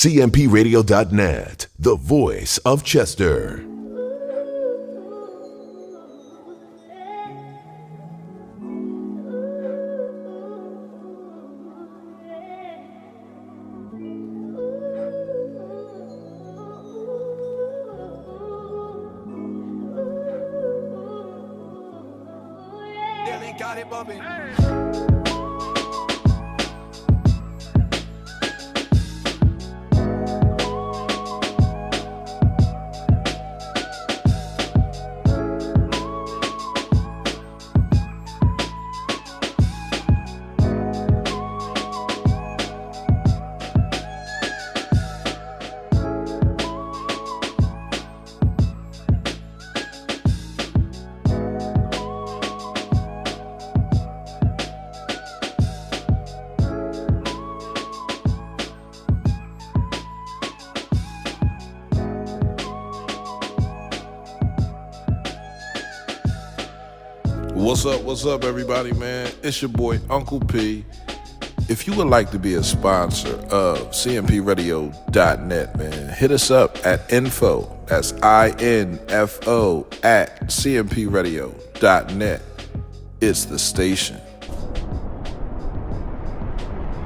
CMPRadio.net, the voice of Chester. Got it bumping. What's up, everybody, man? It's your boy, Uncle P. If you would like to be a sponsor of CMPRadio.net, man, hit us up at info, that's INFO, at CMPRadio.net. It's the station.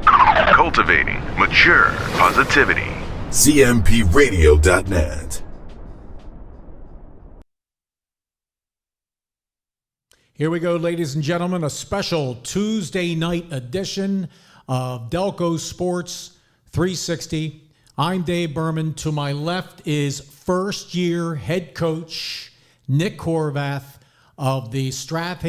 Cultivating mature positivity. CMPRadio.net. Here we go, ladies and gentlemen, a special Tuesday night edition of Delco Sports 360. I'm Dave Burman. To my left is first-year head coach Nick Horvath of the Strath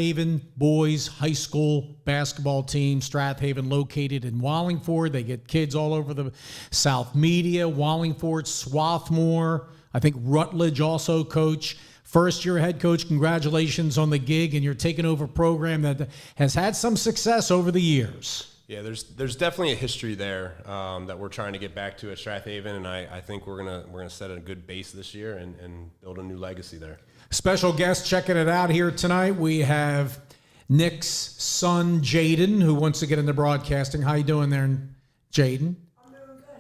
Boys High School basketball team. Strath located in Wallingford. They get kids all over the South Media, Wallingford, Swarthmore. I think Rutledge also coach. First-year head coach, congratulations on the gig, and you're taking over a program that has had some success over the years. Yeah, there's definitely a history there that we're trying to get back to at Strath, and I think we're gonna set a good base this year and build a new legacy there. Special guest checking it out here tonight. We have Nick's son, Jaden, who wants to get into broadcasting. How you doing there, Jaden?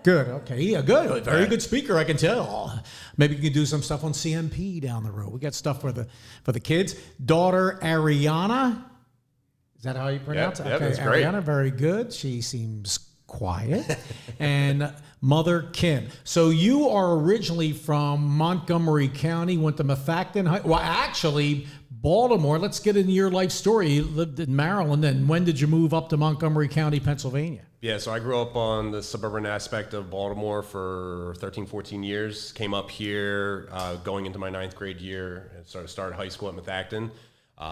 Good. Okay. Yeah, good. Very good speaker, I can tell. Maybe you can do some stuff on CMP down the road. We got stuff for the kids. Daughter Ariana. Is that how you pronounce it? Yeah, okay. that's great. Ariana, very good. She seems quiet. And mother Kim. So you are originally from Montgomery County, went to Methacton High. Well, actually, Baltimore. Let's get into your life story. You lived in Maryland, and when did you move up to Montgomery County, Pennsylvania? Yeah, so I grew up on the suburban aspect of Baltimore for 13, 14 years. Came up here going into my 9th grade year and started high school at Methacton.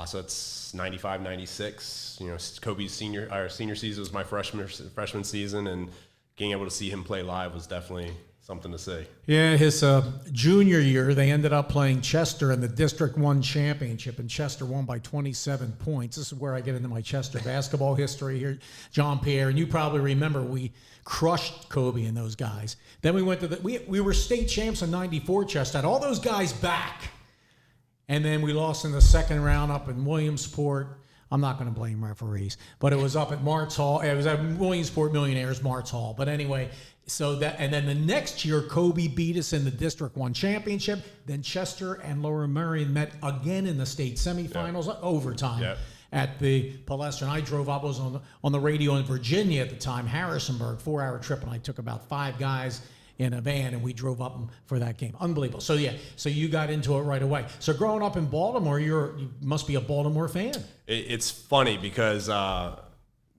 So it's 95, 96. You know, Kobe's senior season was my freshman season, and being able to see him play live was definitely something to see. Yeah, his junior year, they ended up playing Chester in the District 1 championship, and Chester won by 27 points. This is where I get into my Chester basketball history here, John Pierre, and you probably remember we crushed Kobe and those guys. Then we went to we were state champs in 94, Chester, had all those guys back, and then we lost in the second round up in Williamsport. I'm not going to blame referees, but it was up at Martz Hall. It was at Williamsport Millionaires, Martz Hall. But anyway, and then the next year, Kobe beat us in the District 1 championship. Then Chester and Lower Merion met again in the state semifinals, overtime at the Palestra. And I drove up, I was on the radio in Virginia at the time, Harrisonburg, 4-hour trip, and I took about 5 guys in a van, and we drove up for that game. Unbelievable. So you got into it right away. So growing up in Baltimore, you must be a Baltimore fan. It's funny because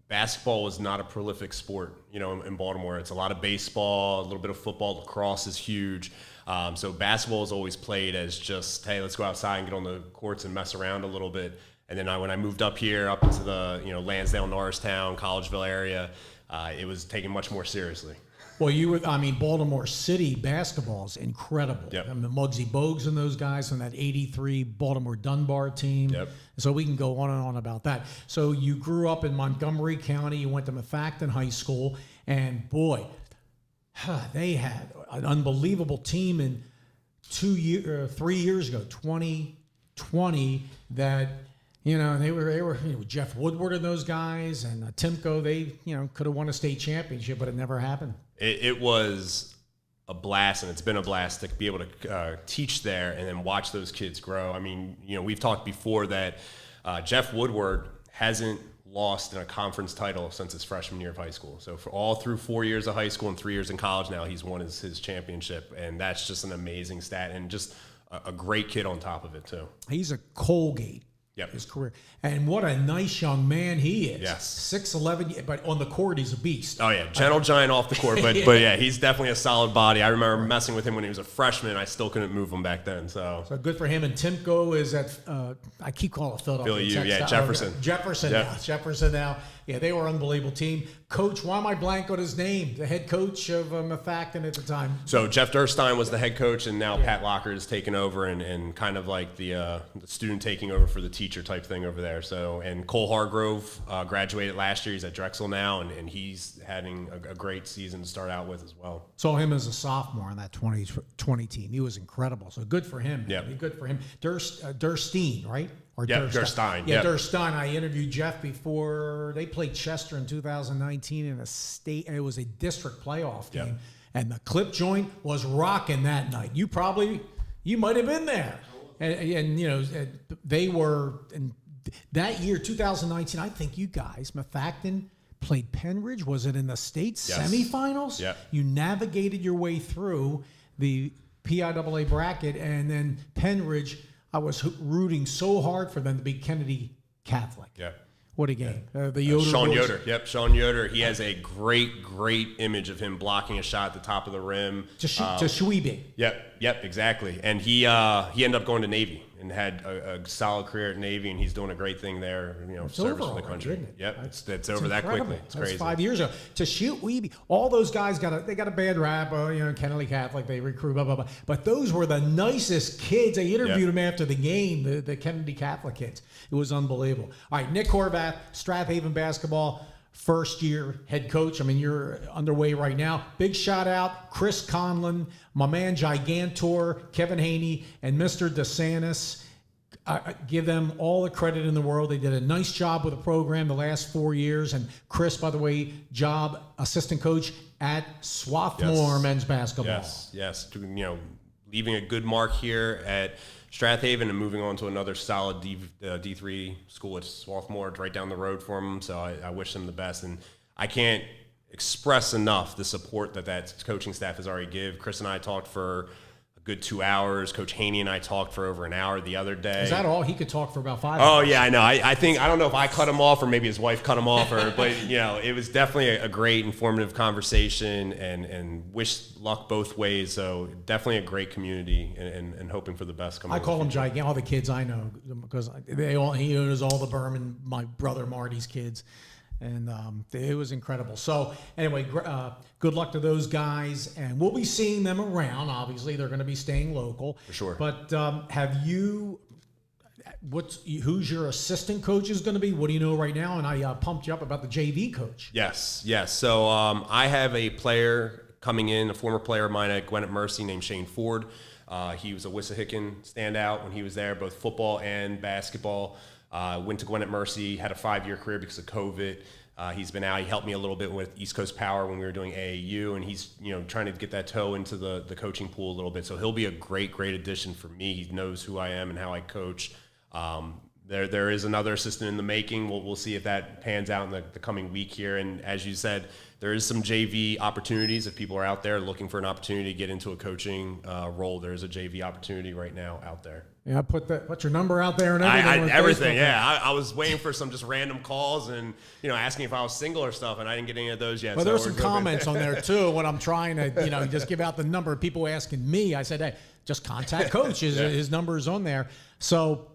basketball was not a prolific sport, in Baltimore. It's a lot of baseball, a little bit of football. Lacrosse is huge. So basketball is always played as just, hey, let's go outside and get on the courts and mess around a little bit. And then when I moved up here, up into the Lansdale, Norristown, Collegeville area, it was taken much more seriously. Well, Baltimore City basketball is incredible. Yep. Muggsy Bogues and those guys on that 83 Baltimore Dunbar team. Yep. So we can go on and on about that. So you grew up in Montgomery County. You went to Methacton High School. And, boy, they had an unbelievable team in 3 years ago, 2020, that – they were Jeff Woodward and those guys, and Timko. They could have won a state championship, but it never happened. It was a blast, and it's been a blast to be able to teach there and then watch those kids grow. I mean, we've talked before that Jeff Woodward hasn't lost in a conference title since his freshman year of high school. So for all through 4 years of high school and 3 years in college now, he's won his championship, and that's just an amazing stat and just a great kid on top of it too. He's a Colgate. Yep. His career. And what a nice young man he is. Yes. 6'11", but on the court, he's a beast. Oh, yeah. Gentle giant off the court. But yeah, he's definitely a solid body. I remember messing with him when he was a freshman. I still couldn't move him back then. So good for him. And Timko is at, I keep calling it Philadelphia. Philly U, yeah, Jefferson. Jefferson Yep. now. Jefferson now. Yeah, they were an unbelievable team. Coach, why am I blank on his name? The head coach of Mafacton at the time. So Jeff Durstein was the head coach, and now Pat Locker is taking over and kind of like the student taking over for the teacher type thing over there. So, and Cole Hargrove graduated last year. He's at Drexel now, and he's having a great season to start out with as well. Saw him as a sophomore on that 2020 team. He was incredible. So good for him. Yeah. Good for him. Durstein, right? Or Durstein. Yeah, Yep. Durstein. I interviewed Jeff before they played Chester in 2019 in it was a district playoff game. Yep. And the clip joint was rocking that night. You might have been there. And they were, in that year, 2019, I think you guys, Mafacton, played Penridge. Was it in the state semifinals? Yeah. You navigated your way through the PIAA bracket, and then Penridge, I was rooting so hard for them to be Kennedy Catholic. Yeah. What a game. The Yoder Sean boys. Yoder. Yep, Sean Yoder. He has a great image of him blocking a shot at the top of the rim. To Schwiebig. Yep, exactly. And he ended up going to Navy and had a solid career at Navy, and he's doing a great thing there, service for the country. Isn't it? Yep, it's over that incredible. quickly. It's That's crazy. 5 years ago. To shoot Weeby, all those guys got a bad rap, Kennedy Catholic, they recruit, blah, blah, blah. But those were the nicest kids. They interviewed them after the game, the Kennedy Catholic kids. It was unbelievable. All right, Nick Horvath, Strath Haven basketball, first year head coach. I mean, you're underway right now. Big shout out, Chris Conlon, my man Gigantor, Kevin Haney, and Mr. DeSantis. I give them all the credit in the world. They did a nice job with the program the last 4 years. And Chris, by the way, assistant coach at Swarthmore men's basketball. Yes. Leaving a good mark here at Strath Haven and moving on to another solid D3 school at Swarthmore. It's right down the road for them. So I wish them the best. And I can't express enough the support that coaching staff has already give. Chris and I talked for good 2 hours. Coach Haney and I talked for over an hour the other day. Is that all? He could talk for about 5 Oh, hours. yeah, I know. I don't know if I cut him off or maybe his wife cut him off, but it was definitely a great, informative conversation and wish luck both ways. So definitely a great community and hoping for the best coming. I call them gigantic. All the kids I know, because he knows all the Burman, my brother Marty's kids. And it was incredible. So anyway, good luck to those guys, and we'll be seeing them around. Obviously, they're going to be staying local for sure. But who's your assistant coach is going to be? What do you know right now? And I pumped you up about the JV coach. Yes. So I have a player coming in, a former player of mine at Gwinnett Mercy named Shane Ford. He was a Wissahickon standout when he was there, both football and basketball. Went to Gwinnett Mercy, had a 5-year career because of COVID. He's been out. He helped me a little bit with East Coast Power when we were doing AAU, and he's trying to get that toe into the coaching pool a little bit. So he'll be a great addition for me. He knows who I am and how I coach. There is another assistant in the making. We'll see if that pans out in the coming week here. And as you said, there is some JV opportunities. If people are out there looking for an opportunity to get into a coaching role, there is a JV opportunity right now out there. Yeah, put your number out there and everything. Everything, yeah. I was waiting for some just random calls and asking if I was single or stuff, and I didn't get any of those yet. Well, there's some comments on there too. When I'm trying to just give out the number of people asking me, I said, hey, just contact Coach. His number is on there. So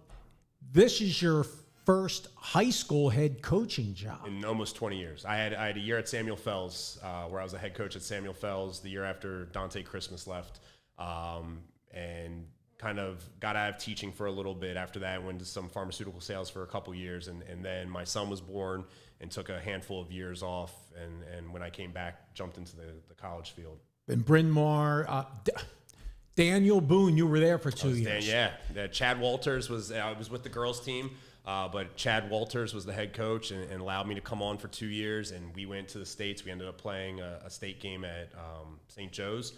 this is your first high school head coaching job in almost 20 years. I had a year at Samuel Fells where I was a head coach at Samuel Fells the year after Dante Christmas left, and kind of got out of teaching for a little bit after that. Went to some pharmaceutical sales for a couple years, and then my son was born and took a handful of years off, and when I came back, jumped into the college field. In Bryn Mawr, Daniel Boone, you were there for 2 years. Chad Walters I was with the girls team, but Chad Walters was the head coach and allowed me to come on for 2 years, and we went to the States. We ended up playing a state game at St. Joe's.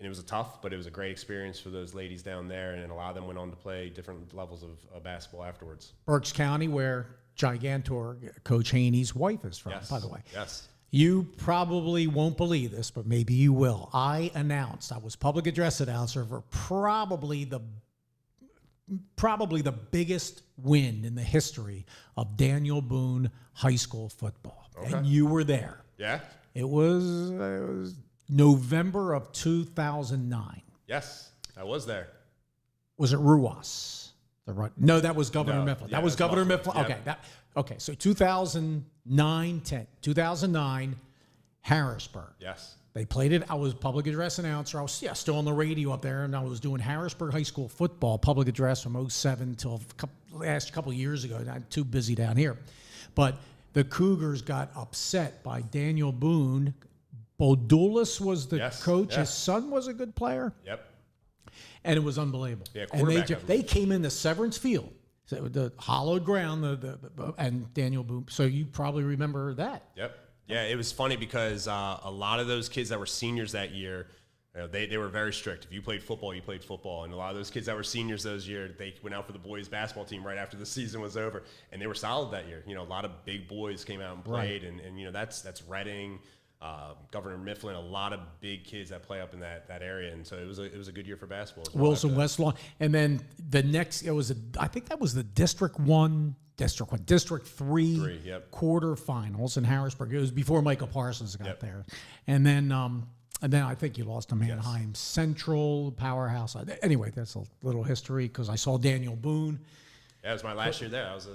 And it was tough, but it was a great experience for those ladies down there, and a lot of them went on to play different levels of basketball afterwards. Berks County, where Gigantor, Coach Haney's wife is from, Yes. by the way. Yes. You probably won't believe this, but maybe you will. I was public address announcer for probably the biggest win in the history of Daniel Boone High School football. Okay. And you were there. Yeah? It was November of 2009. Yes, I was there. Was it Ruas? No, that was Governor Mifflin. Yeah, that was that's Governor Mifflin. Mifflin. Yep. Okay. So 2009, Harrisburg. Yes. They played it. I was public address announcer. I was still on the radio up there, and I was doing Harrisburg High School football public address from 07 till last couple of years ago. I'm too busy down here. But the Cougars got upset by Daniel Boone. Bodulis was the coach. Yeah. His son was a good player. Yep. And it was unbelievable. Yeah, and quarterback. they came into Severance Field, so the hollowed ground, and Daniel Boone. So you probably remember that. Yep. Yeah, it was funny because a lot of those kids that were seniors that year, they were very strict. If you played football, you played football. And a lot of those kids that were seniors those year, they went out for the boys basketball team right after the season was over, and they were solid that year. A lot of big boys came out and played, Right. and that's Reading. Governor Mifflin, a lot of big kids that play up in that area, and so it was a good year for basketball as well. Wilson West Lawn, and then the next I think that was the District 3 Yep. quarterfinals in Harrisburg. It was before Michael Parsons got there, and then I think you lost to Manheim Central powerhouse. Anyway, that's a little history because I saw Daniel Boone. Yeah, it was my last year there. It was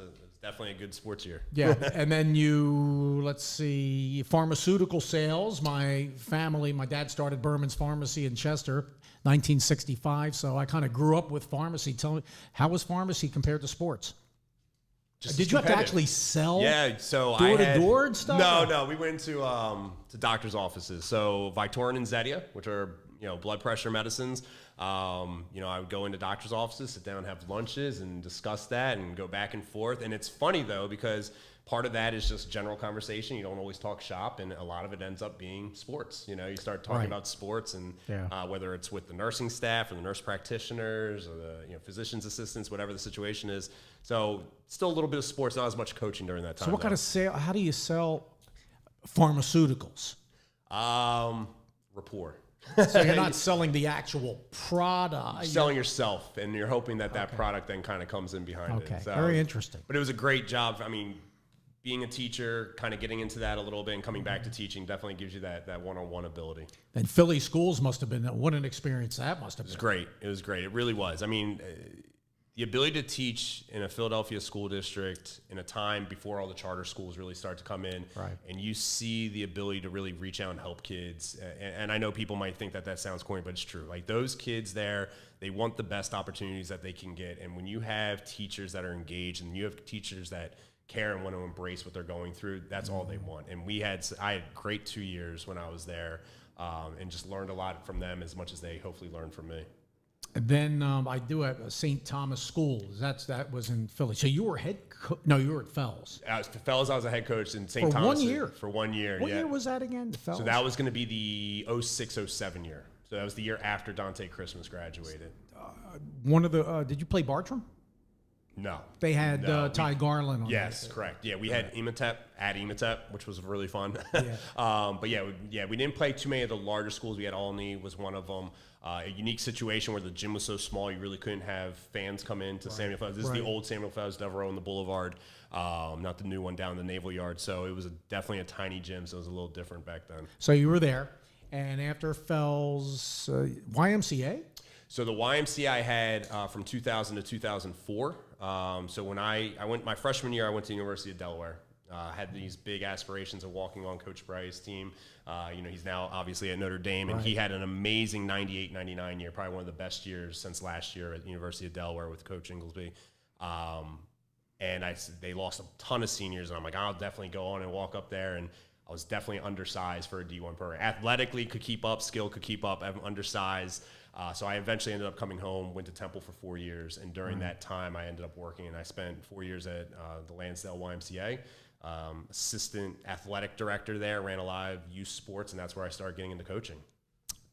definitely a good sports year. Yeah, and then let's see, pharmaceutical sales. My dad started Burman's Pharmacy in Chester, 1965, so I kind of grew up with pharmacy. Tell me, how was pharmacy compared to sports? Did you have to actually sell? Yeah, so door-to-door and stuff? No, we went to doctors' offices. So Victorin and Zetia, which are blood pressure medicines. I would go into doctors' offices, sit down, have lunches, and discuss that, and go back and forth. And it's funny though because part of that is just general conversation. You don't always talk shop, and a lot of it ends up being sports. You start talking about sports, and whether it's with the nursing staff or the nurse practitioners or the physician's assistants, whatever the situation is. So still a little bit of sports, not as much coaching during that time. So what kind of sale? How do you sell pharmaceuticals? Rapport. So you're not selling the actual product. You're selling yourself, and you're hoping that product then kind of comes in behind it. Okay, So, very interesting. But it was a great job. I mean, being a teacher, kind of getting into that a little bit and coming back to teaching definitely gives you that one-on-one ability. And Philly schools must have been, what an experience that must have been. It was great. It was great. It really was. I mean, the ability to teach in a Philadelphia school district in a time before all the charter schools really start to come in, and you see the ability to really reach out and help kids. And I know people might think that sounds corny, but it's true. Like those kids there, they want the best opportunities that they can get. And when you have teachers that are engaged and you have teachers that care and want to embrace what they're going through, that's all they want. And I had great 2 years when I was there, and just learned a lot from them as much as they hopefully learned from me. And then I do have St. Thomas Schools. That was in Philly. So you were no, you were at Fells. Fells, I was a head coach in St. Thomas. For 1 year? For 1 year, What year was that again, Fells? So that was going to be the 06-07 year. So that was the year after Dante Christmas graduated. Did you play Bartram? No. They had Ty Garland on. Yes, correct. Yeah, we had Ematep at Ematep, which was really fun. Yeah. But we didn't play too many of the larger schools. We had Alney was one of them. A unique situation where the gym was so small you really couldn't have fans come in to Samuel Fells. This is the old Samuel Fells Devereaux on the Boulevard, not the new one down in the Naval Yard. So it was definitely a tiny gym, so it was a little different back then. So you were there, and after Fells, YMCA? So the YMCA I had from 2000 to 2004. So when I went my freshman year, I went to the University of Delaware. Had these big aspirations of walking on Coach Bryce's team. He's now obviously at Notre Dame, and he had an amazing 98-99 year, probably one of the best years since last year at the University of Delaware with Coach Inglesby. And they lost a ton of seniors, and I'm like, I'll definitely go on and walk up there. And I was definitely undersized for a D1 program. Athletically could keep up, skill could keep up, I'm undersized. So I eventually ended up coming home, went to Temple for 4 years, and during that time I ended up working, and I spent 4 years at the Lansdale YMCA. Assistant athletic director there, ran a lot of youth sports, and that's where I started getting into coaching.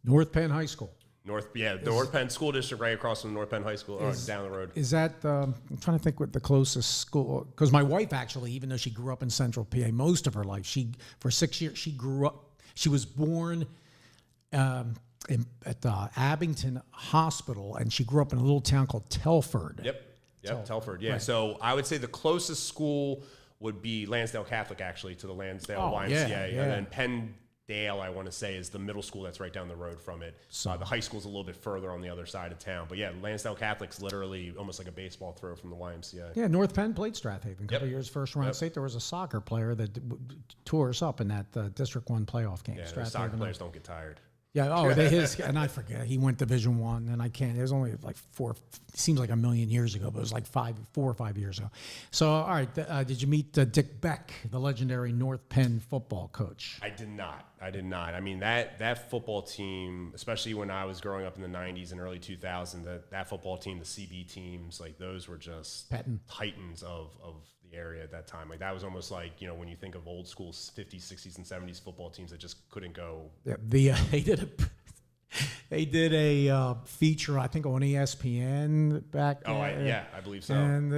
North Penn High School. The North Penn School District right across from North Penn High School, down the road. Is that, I'm trying to think what the closest school, because my wife actually, even though she grew up in Central PA most of her life, for 6 years, she was born at Abington Hospital, and she grew up in a little town called Telford. Yep, Telford. Yeah, right. So I would say the closest school would be Lansdale Catholic, actually, to the Lansdale YMCA. Yeah. And then Penndale, I want to say, is the middle school that's right down the road from it. The high school's a little bit further on the other side of town. But yeah, Lansdale Catholic's literally almost like a baseball throw from the YMCA. Yeah, North Penn played Strath Haven a couple years first round state. There was a soccer player that tore us up in that District 1 playoff game. Yeah, soccer players don't get tired. Yeah. And I forget. He went Division 1, and I can't. It was only like seems like a million years ago, but it was like 4 or 5 years ago. So, all right. Did you meet Dick Beck, the legendary North Penn football coach? I did not. I mean, that football team, especially when I was growing up in the 90s and early 2000s, that football team, the CB teams, like those were just titans of the area at that time. Like that was almost like, when you think of old school 50s, 60s, and 70s football teams that just couldn't go. Yeah, they did a feature, I think, on ESPN back then. Oh, yeah, I believe so. And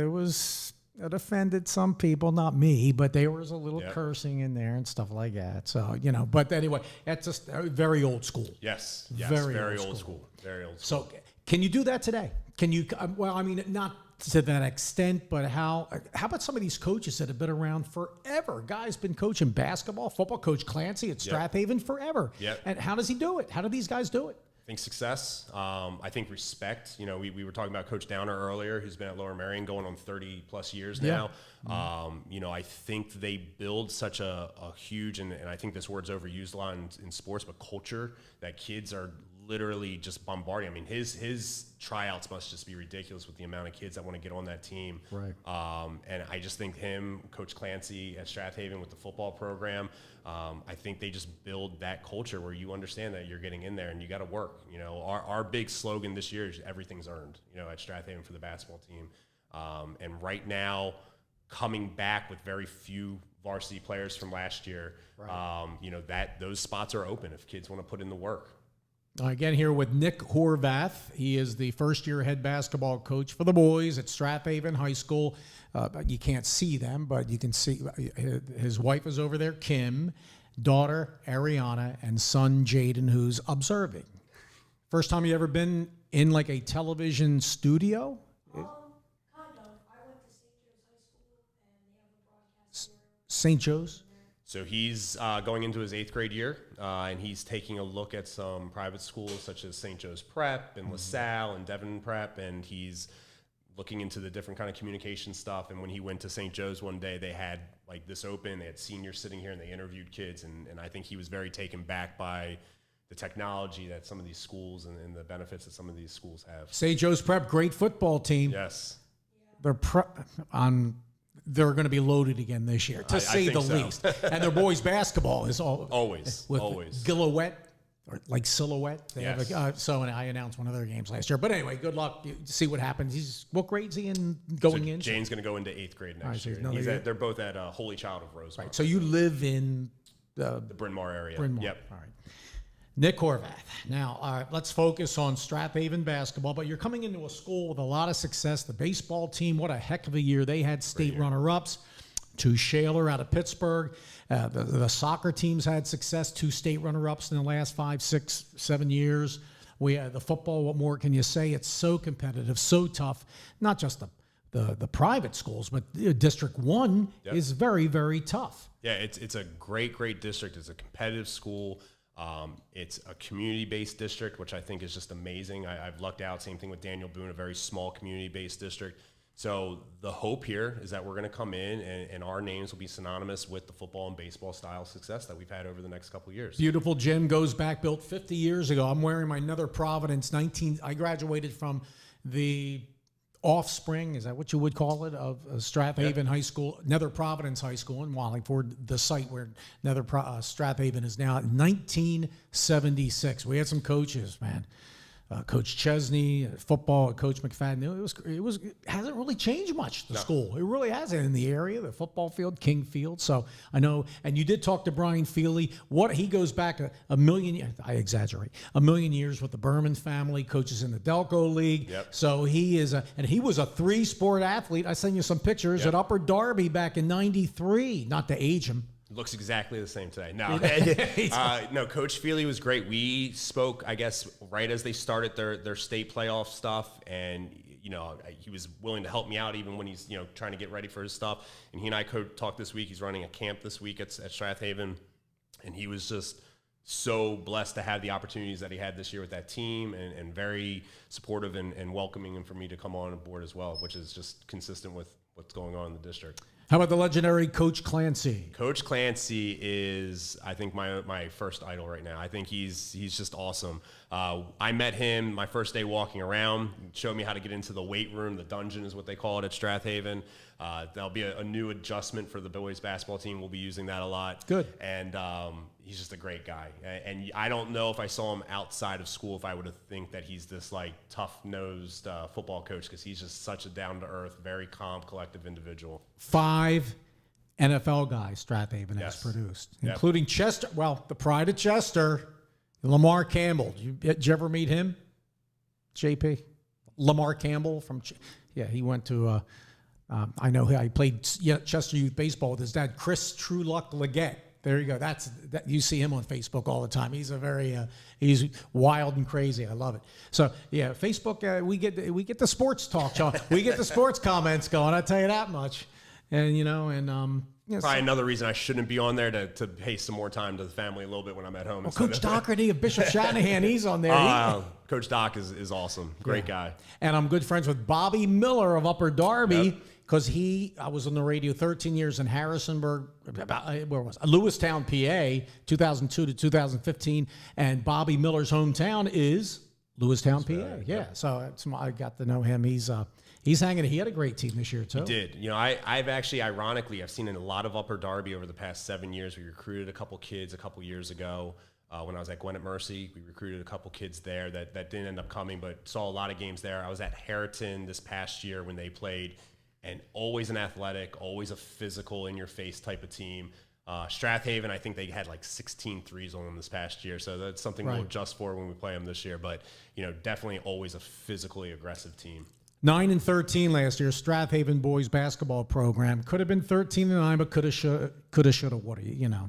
it offended some people, not me, but there was a little cursing in there and stuff like that. So, but anyway, that's just very old school. Yes, very old school. Very old school. So, can you do that today? Can you, well, I mean, not to that extent, but how about some of these coaches that have been around forever? Guy's been coaching basketball, football, Coach Clancy at Strath Haven forever. Yep. And how does he do it? How do these guys do it? I think success. I think respect. We were talking about Coach Downer earlier, who's been at Lower Merion going on 30 plus years now. I think they build such a huge, and I think this word's overused a lot in sports, but culture that kids are literally just bombarding. I mean, his tryouts must just be ridiculous with the amount of kids that want to get on that team. Right. And I just think Coach Clancy at Strath Haven with the football program, I think they just build that culture where you understand that you're getting in there and you got to work. Our big slogan this year is everything's earned, at Strath Haven for the basketball team. And right now, coming back with very few varsity players from last year, those spots are open if kids want to put in the work. Again, here with Nick Horvath. He is the first-year head basketball coach for the boys at Strath Haven High School. You can't see them, but you can see his wife is over there, Kim, daughter, Ariana, and son, Jaden, who's observing. First time you ever been in like a television studio? Kind of. I went to St. Joe's High School, and they have a broadcast here. St. Joe's? So he's going into his 8th grade year, and he's taking a look at some private schools such as St. Joe's Prep and LaSalle and Devon Prep, and he's looking into the different kind of communication stuff. And when he went to St. Joe's one day, they had like this open, they had seniors sitting here, and they interviewed kids, and I think he was very taken back by the technology that some of these schools and the benefits that some of these schools have. St. Joe's Prep, great football team. Yes. They're going to be loaded again this year, to say the least. And their boys' basketball is always Gillowette, or like Silhouette. They yes. have I announced one of their games last year. But anyway, good luck. See what happens. What grade is he going in? Jane's going to go into 8th grade next year. They're both at Holy Child of Rosemont. Right. So you live in the Bryn Mawr area. Yep. All right. Nick Horvath. Now, let's focus on Strath Haven basketball, but you're coming into a school with a lot of success. The baseball team, what a heck of a year. They had state runner-ups. 2 Shaler out of Pittsburgh. The soccer teams had success, 2 state runner-ups in the last 5, 6, 7 years. The football, what more can you say? It's so competitive, so tough. Not just the private schools, but District 1 is very, very tough. Yeah, it's a great district. It's a competitive school. It's a community-based district, which I think is just amazing. I've lucked out. Same thing with Daniel Boone, a very small community-based district. So the hope here is that we're going to come in and our names will be synonymous with the football and baseball style success that we've had over the next couple of years. Beautiful gym, goes back, built 50 years ago. I'm wearing my Nether Providence I graduated from the offspring, is that what you would call it, of Strath Haven High School, Nether Providence High School in Wallingford, the site where Strath Haven is now, 1976. We had some coaches, man. Coach Chesney, football, Coach McFadden. It hasn't really changed much, the school. It really hasn't in the area, the football field, King Field. So I know, and you did talk to Brian Feely. He goes back a million, I exaggerate, a million years with the Burman family, coaches in the Delco League. Yep. So he was a 3-sport athlete. I sent you some pictures at Upper Darby back in '93, not to age him. Looks exactly the same today. No, no. Coach Feely was great. We spoke, I guess, right as they started their state playoff stuff, and he was willing to help me out even when he's trying to get ready for his stuff. And he and I talked this week. He's running a camp this week at Strath, and he was just so blessed to have the opportunities that he had this year with that team, and very supportive and welcoming for me to come on board as well, which is just consistent with what's going on in the district. How about the legendary Coach Clancy? Coach Clancy is, I think, my first idol right now. I think he's just awesome. I met him my first day walking around. He showed me how to get into the weight room. The dungeon is what they call it at Strath. That'll be a new adjustment for the boys basketball team. We'll be using that a lot. Good. And he's just a great guy. And I don't know if I saw him outside of school if I would have think that he's this tough-nosed football coach, because he's just such a down-to-earth, very calm, collective individual. 5 NFL guys Strathaven has produced, including Chester. Well, the pride of Chester, Lamar Campbell. Did you ever meet him, JP? Lamar Campbell he went to. I know he played Chester Youth Baseball with his dad, Chris Trueluck Leggett. There you go. That you see him on Facebook all the time. He's he's wild and crazy. I love it. So yeah, Facebook. We get the sports talk, Sean. We get the sports comments going. I tell you that much. And probably another reason I shouldn't be on there to pay some more time to the family a little bit when I'm at home. Well, Coach Doherty of Bishop Shanahan, he's on there. Coach Doc is awesome. Great guy. And I'm good friends with Bobby Miller of Upper Darby. Because I was on the radio 13 years in Harrisonburg, Lewistown, PA, 2002 to 2015, and Bobby Miller's hometown is Lewistown, PA. Yeah, so I got to know him. He's hanging. He had a great team this year too. He did. I've actually, ironically, I've seen in a lot of Upper Darby over the past 7 years. We recruited a couple kids a couple years ago. When I was at Gwinnett Mercy, we recruited a couple kids there that didn't end up coming, but saw a lot of games there. I was at Harriton this past year when they played. And always an athletic, always a physical, in-your-face type of team. Strathaven, I think they had 16 threes on them this past year, so that's something we'll adjust for when we play them this year. But definitely always a physically aggressive team. 9-13 last year. Strathaven boys basketball program could have been 13-9, but coulda, shoulda, woulda.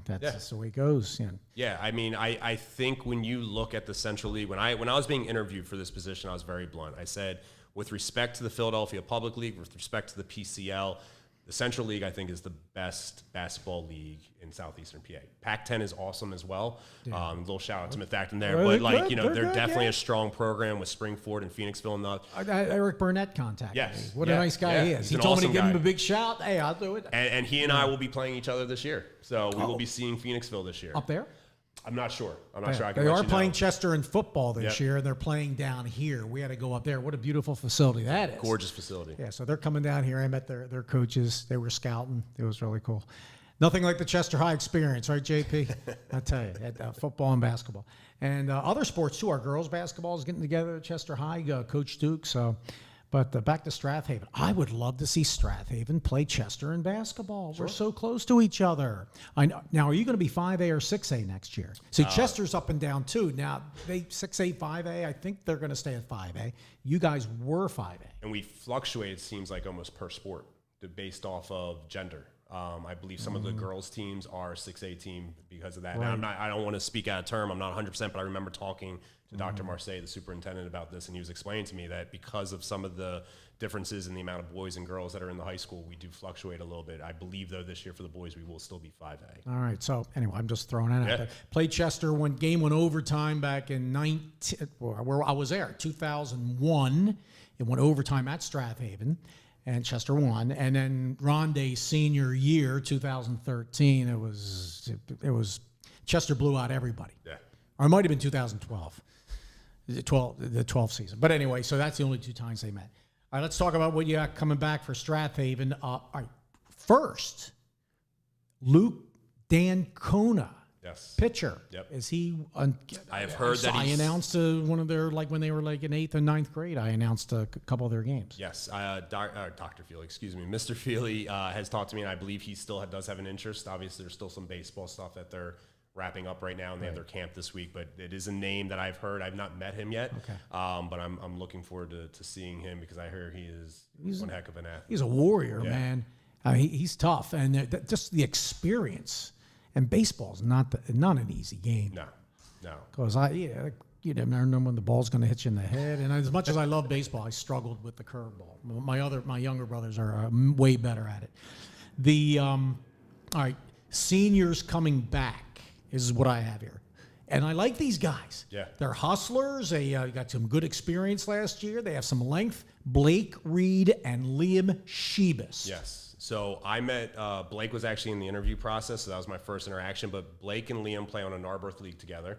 That's just the way it goes. Yeah, I mean, I think when you look at the Central League, when I was being interviewed for this position, I was very blunt. I said, with respect to the Philadelphia Public League, with respect to the PCL, the Central League, I think, is the best basketball league in southeastern PA. Pac-10 is awesome as well. A little shout out to Methacton there. But, they're definitely a strong program with Springford and Phoenixville. And Eric Burnett contacted me. What a nice guy he is. He told me to give him a big shout. Hey, I'll do it. And he and I will be playing each other this year. So we will be seeing Phoenixville this year. Up there? I'm not sure. I can They are playing Chester in football this year, and they're playing down here. We had to go up there. What a beautiful facility that is. Gorgeous facility. Yeah, so they're coming down here. I met their coaches. They were scouting. It was really cool. Nothing like the Chester High experience, right, JP? I tell you, at football and basketball. And other sports, too. Our girls' basketball is getting together at Chester High, Coach Duke. But back to Strathaven. I would love to see Strathaven play Chester in basketball. Sure. We're so close to each other. I know. Now, are you going to be 5A or 6A next year? See, Chester's up and down, too. Now, 6A, 5A, I think they're going to stay at 5A. You guys were 5A. And we fluctuate, it seems like, almost per sport based off of gender. I believe some of the girls' teams are a 6A team because of that. Right. Now, I don't want to speak out of term. I'm not 100%, but I remember talking to Dr. Marseille, the superintendent, about this, and he was explaining to me that because of some of the differences in the amount of boys and girls that are in the high school, we do fluctuate a little bit. I believe, though, this year for the boys, we will still be 5A. All right. So, anyway, I'm just throwing it out there. Played Chester, went overtime back in where I was there, 2001. It went overtime at Strathaven. And Chester won. And then Rondé's senior year, 2013, it was Chester blew out everybody. Yeah. Or it might have been 2012, the 12th season. But anyway, so that's the only two times they met. All right, let's talk about what you got coming back for Strathaven. All right, first, Luke Dancona Yes. pitcher. Yep. Is he? I have heard that I he's- announced one of their, like when they were like in 8th and 9th grade. I announced a couple of their games. Yes, Dr. Feely, excuse me. Mr. Feely has talked to me, and I believe he still does have an interest. Obviously, there's still some baseball stuff that they're wrapping up right now, and they have their camp this week. But it is a name that I've heard. I've not met him yet, but I'm looking forward to seeing him because I hear he's one heck of an athlete. He's a warrior, Yeah. man. He's tough, and just the experience. And baseball's not an easy game. No. Because you never know when the ball's going to hit you in the head. And as much as I love baseball, I struggled with the curveball. My younger brothers are way better at it. All right, seniors coming back is what I have here. And I like these guys. Yeah. They're hustlers. They got some good experience last year. They have some length. Blake Reed and Liam Shebus. Yes. So I met, Blake was actually in the interview process, so that was my first interaction. But Blake and Liam play on a Narberth League together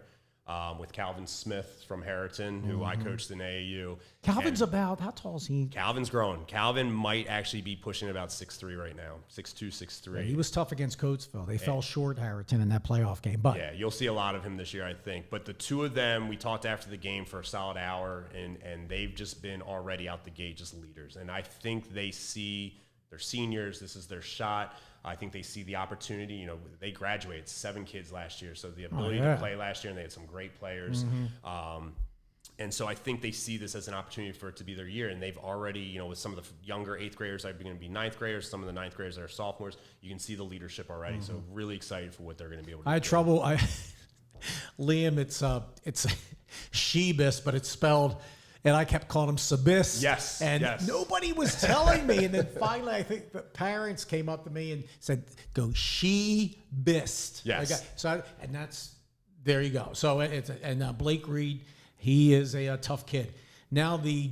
with Calvin Smith from Harriton, who I coached in AAU. Calvin's And about, how tall is he? Calvin's growing. Calvin might actually be pushing about 6'3" right now, 6'2", 6'3". He was tough against Coatesville. They fell short, Harriton, in that playoff game. But Yeah, you'll see a lot of him this year, I think. But the two of them, we talked after the game for a solid hour, and they've just been already out the gate just leaders. And I think they see they're seniors. This is their shot. I think they see the opportunity. You know, they graduated 7 kids last year, so the ability to play last year, and they had some great players. And so I think they see this as an opportunity for it to be their year. And they've already, you know, with some of the younger 8th graders that are going to be 9th graders, some of the 9th graders that are sophomores, you can see the leadership already. So really excited for what they're going to be able to do. I had trouble. Liam, it's Shebus, but it's spelled, and I kept calling him Sabis. Yes, And yes. nobody was telling me. And then finally, I think the parents came up to me and said, go Shebist. Yes. And that's, there you go. So Blake Reed, he is a tough kid. Now the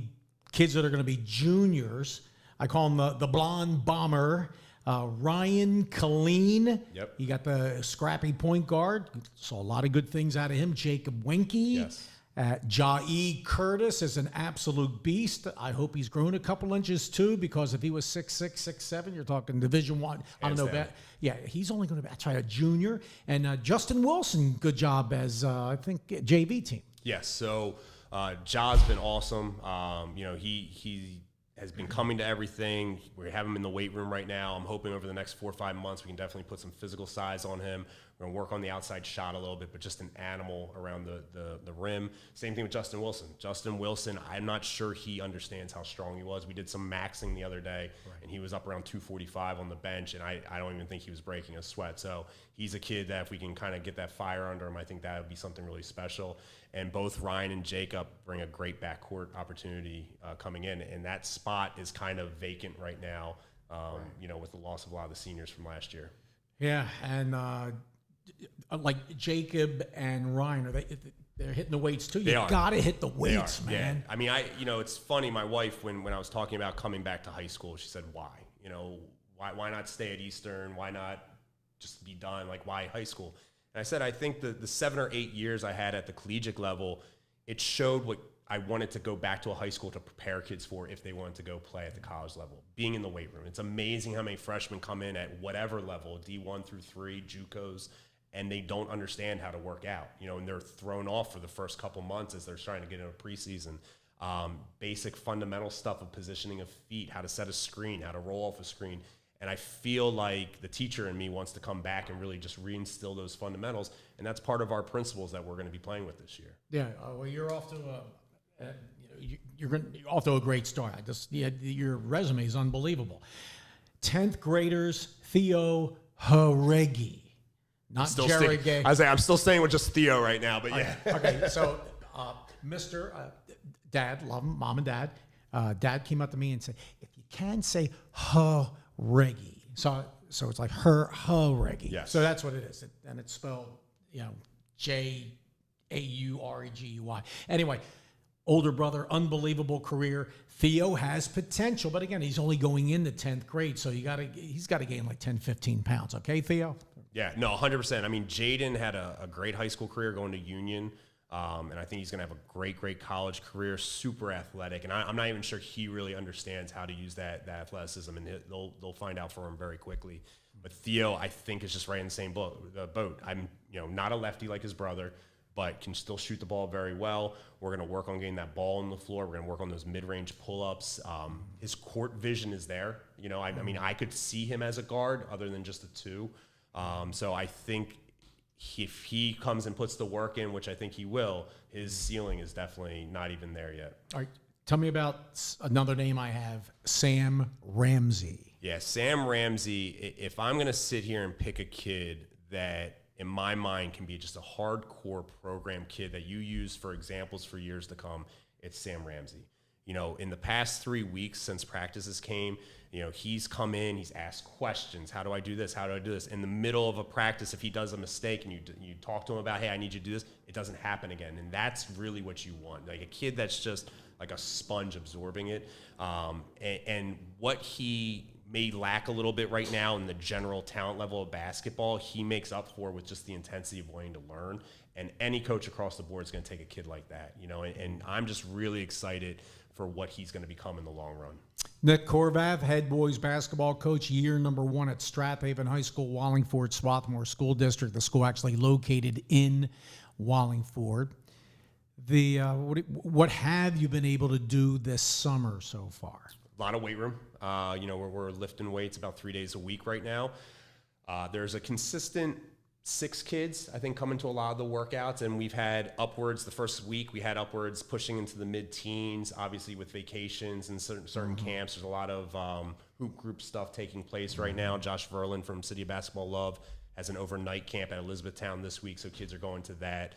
kids that are going to be juniors, I call him the blonde bomber, Ryan Colleen. Yep. You got the scrappy point guard. Saw a lot of good things out of him. Jacob Winky. Yes. Jae Curtis is an absolute beast. I hope he's grown a couple inches too, because if he was 6'6", 6'7", you're talking Division I. I don't know about. Yeah, he's only going to try a junior. And Justin Wilson, good job as I think JV team. Yes. So Ja's been awesome. You know, he has been coming to everything. We have him in the weight room right now. I'm hoping over the next 4 or 5 months we can definitely put some physical size on him. We're going to work on the outside shot a little bit, but just an animal around the rim. Same thing with Justin Wilson. Justin Wilson, I'm not sure he understands how strong he was. We did some maxing the other day, and he was up around 245 on the bench, and I don't even think he was breaking a sweat. So he's a kid that if we can kind of get that fire under him, I think that would be something really special. And both Ryan and Jacob bring a great backcourt opportunity coming in, and that spot is kind of vacant right now, you know, with the loss of a lot of the seniors from last year. Yeah, and like Jacob and Ryan, they're hitting the weights too. You got to hit the weights, man. Yeah. I mean, you know, it's funny. My wife, when I was talking about coming back to high school, she said, "Why? You know, why not stay at Eastern? Why not just be done? Like, why high school?" And I said, I think the 7 or 8 years I had at the collegiate level, it showed what I wanted to go back to a high school to prepare kids for if they wanted to go play at the college level. Being in the weight room, it's amazing how many freshmen come in at whatever level, D1 through 3, JUCOs, and they don't understand how to work out, you know, and they're thrown off for the first couple months as they're trying to get into preseason. Basic fundamental stuff of positioning of feet, how to set a screen, how to roll off a screen. And I feel like the teacher in me wants to come back and really just reinstill those fundamentals. And that's part of our principles that we're going to be playing with this year. Yeah, well, you're off to you're off to a great start. Your resume is unbelievable. 10th graders, Theo Haregi. Not Jerry Gay. I'm still staying with just Theo right now, but yeah. Okay, so Mr. Dad, love him, mom and dad. Dad came up to me and said, if you can say Haregi. So it's like Haregi. Yes. So that's what it is. And it's spelled, you know, Jauregui. Anyway, older brother, unbelievable career. Theo has potential, but again, he's only going into 10th grade, so he's got to gain like 10, 15 pounds. Okay, Theo? Yeah, no, 100%. I mean, Jaden had a great high school career going to Union, and I think he's going to have a great college career, super athletic, and I'm not even sure he really understands how to use that athleticism, and they'll find out for him very quickly. But Theo, I think, is just right in the same boat. I'm, not a lefty like his brother, but can still shoot the ball very well. We're going to work on getting that ball on the floor. We're going to work on those mid-range pull-ups. His court vision is there. I mean, I could see him as a guard other than just a 2. So I think if he comes and puts the work in, which I think he will, his ceiling is definitely not even there yet. All right. Tell me about another name I have, Sam Ramsey. Yeah, Sam Ramsey, if I'm going to sit here and pick a kid that in my mind can be just a hardcore program kid that you use for examples for years to come, it's Sam Ramsey. In the past 3 weeks since practices came, he's come in, he's asked questions. How do I do this? How do I do this? In the middle of a practice, if he does a mistake and you talk to him about, hey, I need you to do this, it doesn't happen again. And that's really what you want. Like a kid that's just like a sponge absorbing it. And what he may lack a little bit right now in the general talent level of basketball, he makes up for with just the intensity of wanting to learn. And any coach across the board is going to take a kid like that, and I'm just really excited for what he's going to become in the long run. Nick Horvath, head boys basketball coach, year number 1 at Strath High School, Wallingford, Swarthmore School District. The school actually located in Wallingford. What have you been able to do this summer so far? A lot of weight room. We're lifting weights about 3 days a week right now. There's a consistent 6 kids, I think, coming to a lot of the workouts, and we've had upwards. The first week we had upwards pushing into the mid-teens. Obviously, with vacations and certain camps, there's a lot of hoop group stuff taking place right now. Josh Verlin from City of Basketball Love has an overnight camp at Elizabethtown this week, so kids are going to that.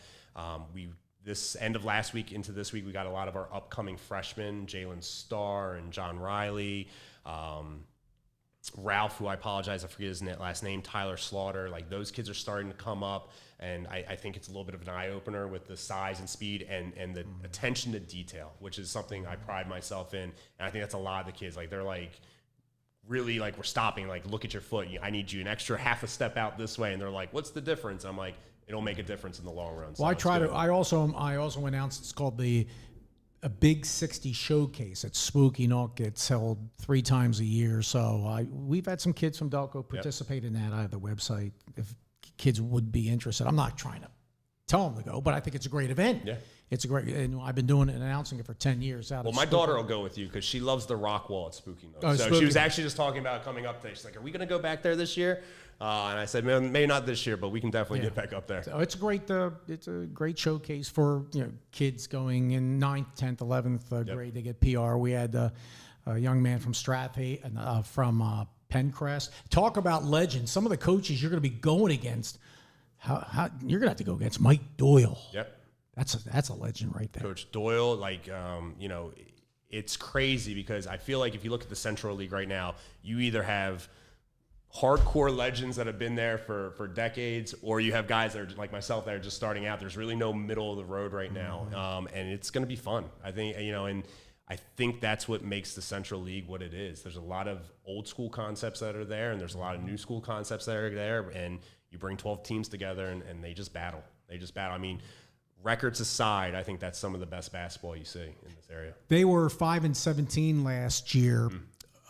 This end of last week into this week, we got a lot of our upcoming freshmen, Jalen Starr and John Riley, Ralph, who I apologize, I forget his last name, Tyler Slaughter. Like, those kids are starting to come up, and I think it's a little bit of an eye-opener with the size and speed and the attention to detail, which is something I pride myself in. And I think that's a lot of the kids. Like, they're like, really, like, we're stopping, like, look at your foot. I need you an extra half a step out this way. And they're like, what's the difference? I'm like, it'll make a difference in the long run. So well, I also announced it's called a Big 60 Showcase at Spooky Nook. It's held 3 times a year. So we've had some kids from Delco participate in that. I have the website if kids would be interested. I'm not trying to tell them to go, but I think it's a great event. Yeah. It's a great, and I've been doing it and announcing it for 10 years. Well, my daughter will go with you because she loves the rock wall at Spooky Nook. She was actually just talking about coming up there. She's like, are we going to go back there this year? And I said, maybe not this year, but we can definitely get back up there. So it's a great showcase for kids going in 9th, 10th, 11th grade. They get PR. We had a young man from Strath from Pencrest. Talk about legends. Some of the coaches you're going to be going against. How you're going to have to go against Mike Doyle. Yep. That's a legend right there. Coach Doyle, it's crazy because I feel like if you look at the Central League right now, you either have hardcore legends that have been there for decades, or you have guys that are like myself that are just starting out. There's really no middle of the road right now, and it's going to be fun. I think, and I think that's what makes the Central League what it is. There's a lot of old school concepts that are there, and there's a lot of new school concepts that are there, and you bring 12 teams together, and they just battle. I mean, records aside, I think that's some of the best basketball you see in this area. They were 5-17 last year.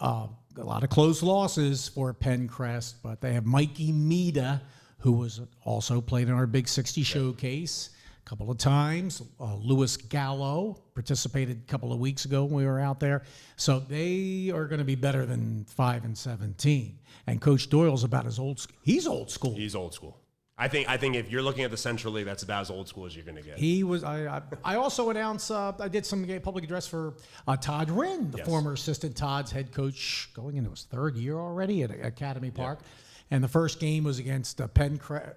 A lot of close losses for Pencrest, but they have Mikey Mida, who was also played in our Big 60 Showcase a couple of times. Louis Gallo participated a couple of weeks ago when we were out there. So they are going to be better than 5-17. And Coach Doyle's about as old. He's old school. He's old school. I think if you're looking at the Central League, that's about as old school as you're going to get. He was. I also announced. I did some public address for Todd Rinn, the former assistant Todd's head coach, going into his 3rd year already at Academy Park. And the first game was against Pencrest.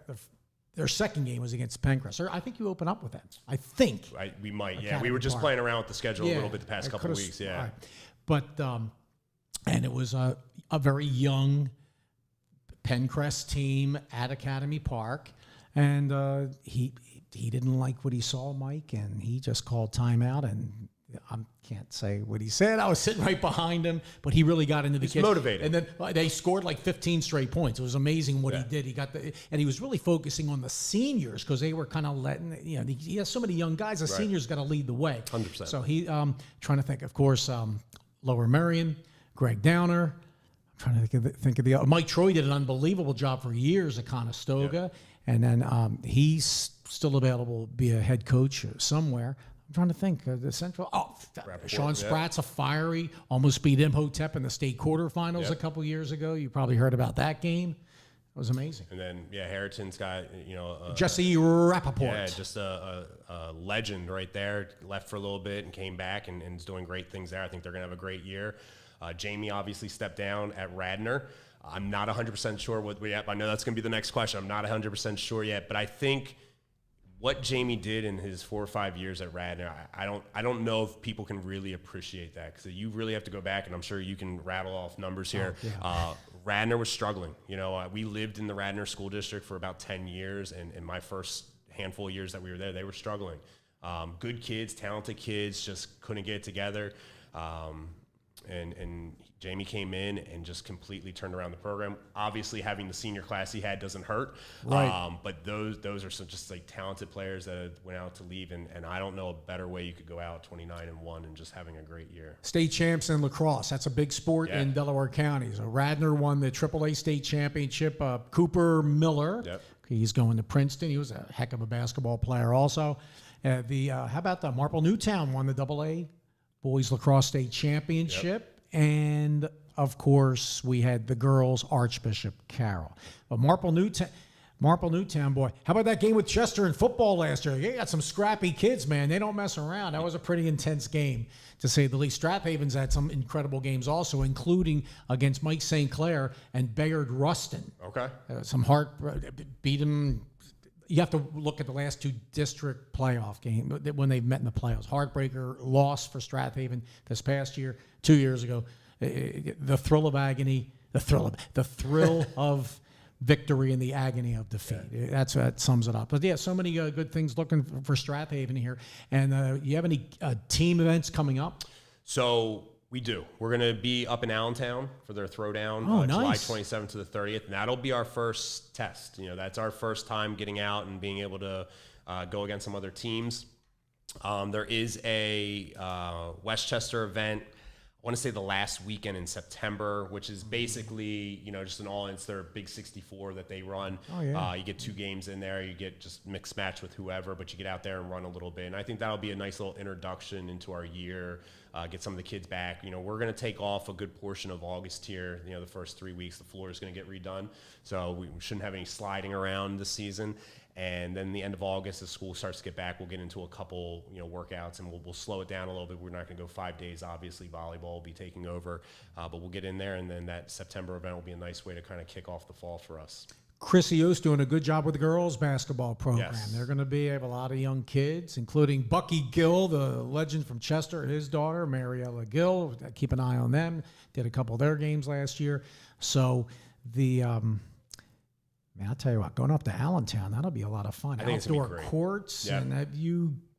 Their second game was against Pencrest. Or I think you open up with that. I think we might. Academy We were just Park. playing around with the schedule a little bit the past couple of weeks. Yeah, right. But and it was a very young Pencrest team at Academy Park, and he didn't like what he saw, Mike, and he just called timeout. And I can't say what he said. I was sitting right behind him, but he really got into the kids. Motivated. And then they scored like 15 straight points. It was amazing what he did. He got and he was really focusing on the seniors because they were kind of letting. He has so many young guys. The seniors got to lead the way. 100%. So he trying to think. Of course, Lower Merion, Greg Downer. trying to think of the Mike Troy did an unbelievable job for years at Conestoga, and then he's still available to be a head coach somewhere. I'm trying to think. The Central. Sean Spratt's a fiery. Almost beat Imhotep in the state quarterfinals a couple years ago. You probably heard about that game. It was amazing. And then Harrington's got Jesse Rappaport. Yeah, just a legend right there. Left for a little bit and came back and is doing great things there. I think they're gonna have a great year. Jamie obviously stepped down at Radnor. I'm not 100% sure what we have. I know that's going to be the next question. I'm not 100% sure yet, but I think what Jamie did in his 4 or 5 years at Radnor, I don't know if people can really appreciate that, because you really have to go back, and I'm sure you can rattle off numbers here. Radnor was struggling. We lived in the Radnor school district for about 10 years, and in my first handful of years that we were there, they were struggling. Good kids, talented kids, just couldn't get it together. And Jamie came in and just completely turned around the program. Obviously, having the senior class he had doesn't hurt. Right. But those are some just like talented players that went out to leave, and I don't know a better way you could go out 29-1 and just having a great year. State champs in lacrosse. That's a big sport in Delaware County. So Radnor won the AAA state championship. Cooper Miller, he's going to Princeton. He was a heck of a basketball player also. How about the Marple Newtown won the AA boys lacrosse state championship. And of course, we had the girls Archbishop Carroll. But Marple Newtown, boy, how about that game with Chester in football last year? They got some scrappy kids, man. They don't mess around. That was a pretty intense game, to say the least. Strath Haven's had some incredible games also, including against Mike St. Clair and Bayard Ruston. Okay. Beat them. You have to look at the last two district playoff games when they've met in the playoffs. Heartbreaker loss for Strath Haven this past year, 2 years ago. The thrill of agony, the thrill of victory and the agony of defeat. That sums it up. But yeah, so many good things looking for Strath Haven here. And you have any team events coming up? So we do. We're going to be up in Allentown for their throwdown, July 27th to the 30th, and that'll be our first test. That's our first time getting out and being able to go against some other teams. There is a Westchester event, I want to say the last weekend in September, which is basically, just an all-in. It's their Big 64 that they run. Oh, yeah. You get 2 games in there. You get just mixed match with whoever, but you get out there and run a little bit. And I think that'll be a nice little introduction into our year, get some of the kids back. We're going to take off a good portion of August here. The first 3 weeks, the floor is going to get redone. So we shouldn't have any sliding around this season. And then the end of August, as school starts to get back, we'll get into a couple, workouts, and we'll slow it down a little bit. We're not going to go 5 days. Obviously, volleyball will be taking over, but we'll get in there, and then that September event will be a nice way to kind of kick off the fall for us. Chrissy O's doing a good job with the girls basketball program. Yes. They're going to have a lot of young kids, including Bucky Gill, the legend from Chester, his daughter, Mariella Gill. Keep an eye on them. Did a couple of their games last year. So man, I'll tell you what, going up to Allentown, that'll be a lot of fun. I think Outdoor it's gonna be great. Courts, and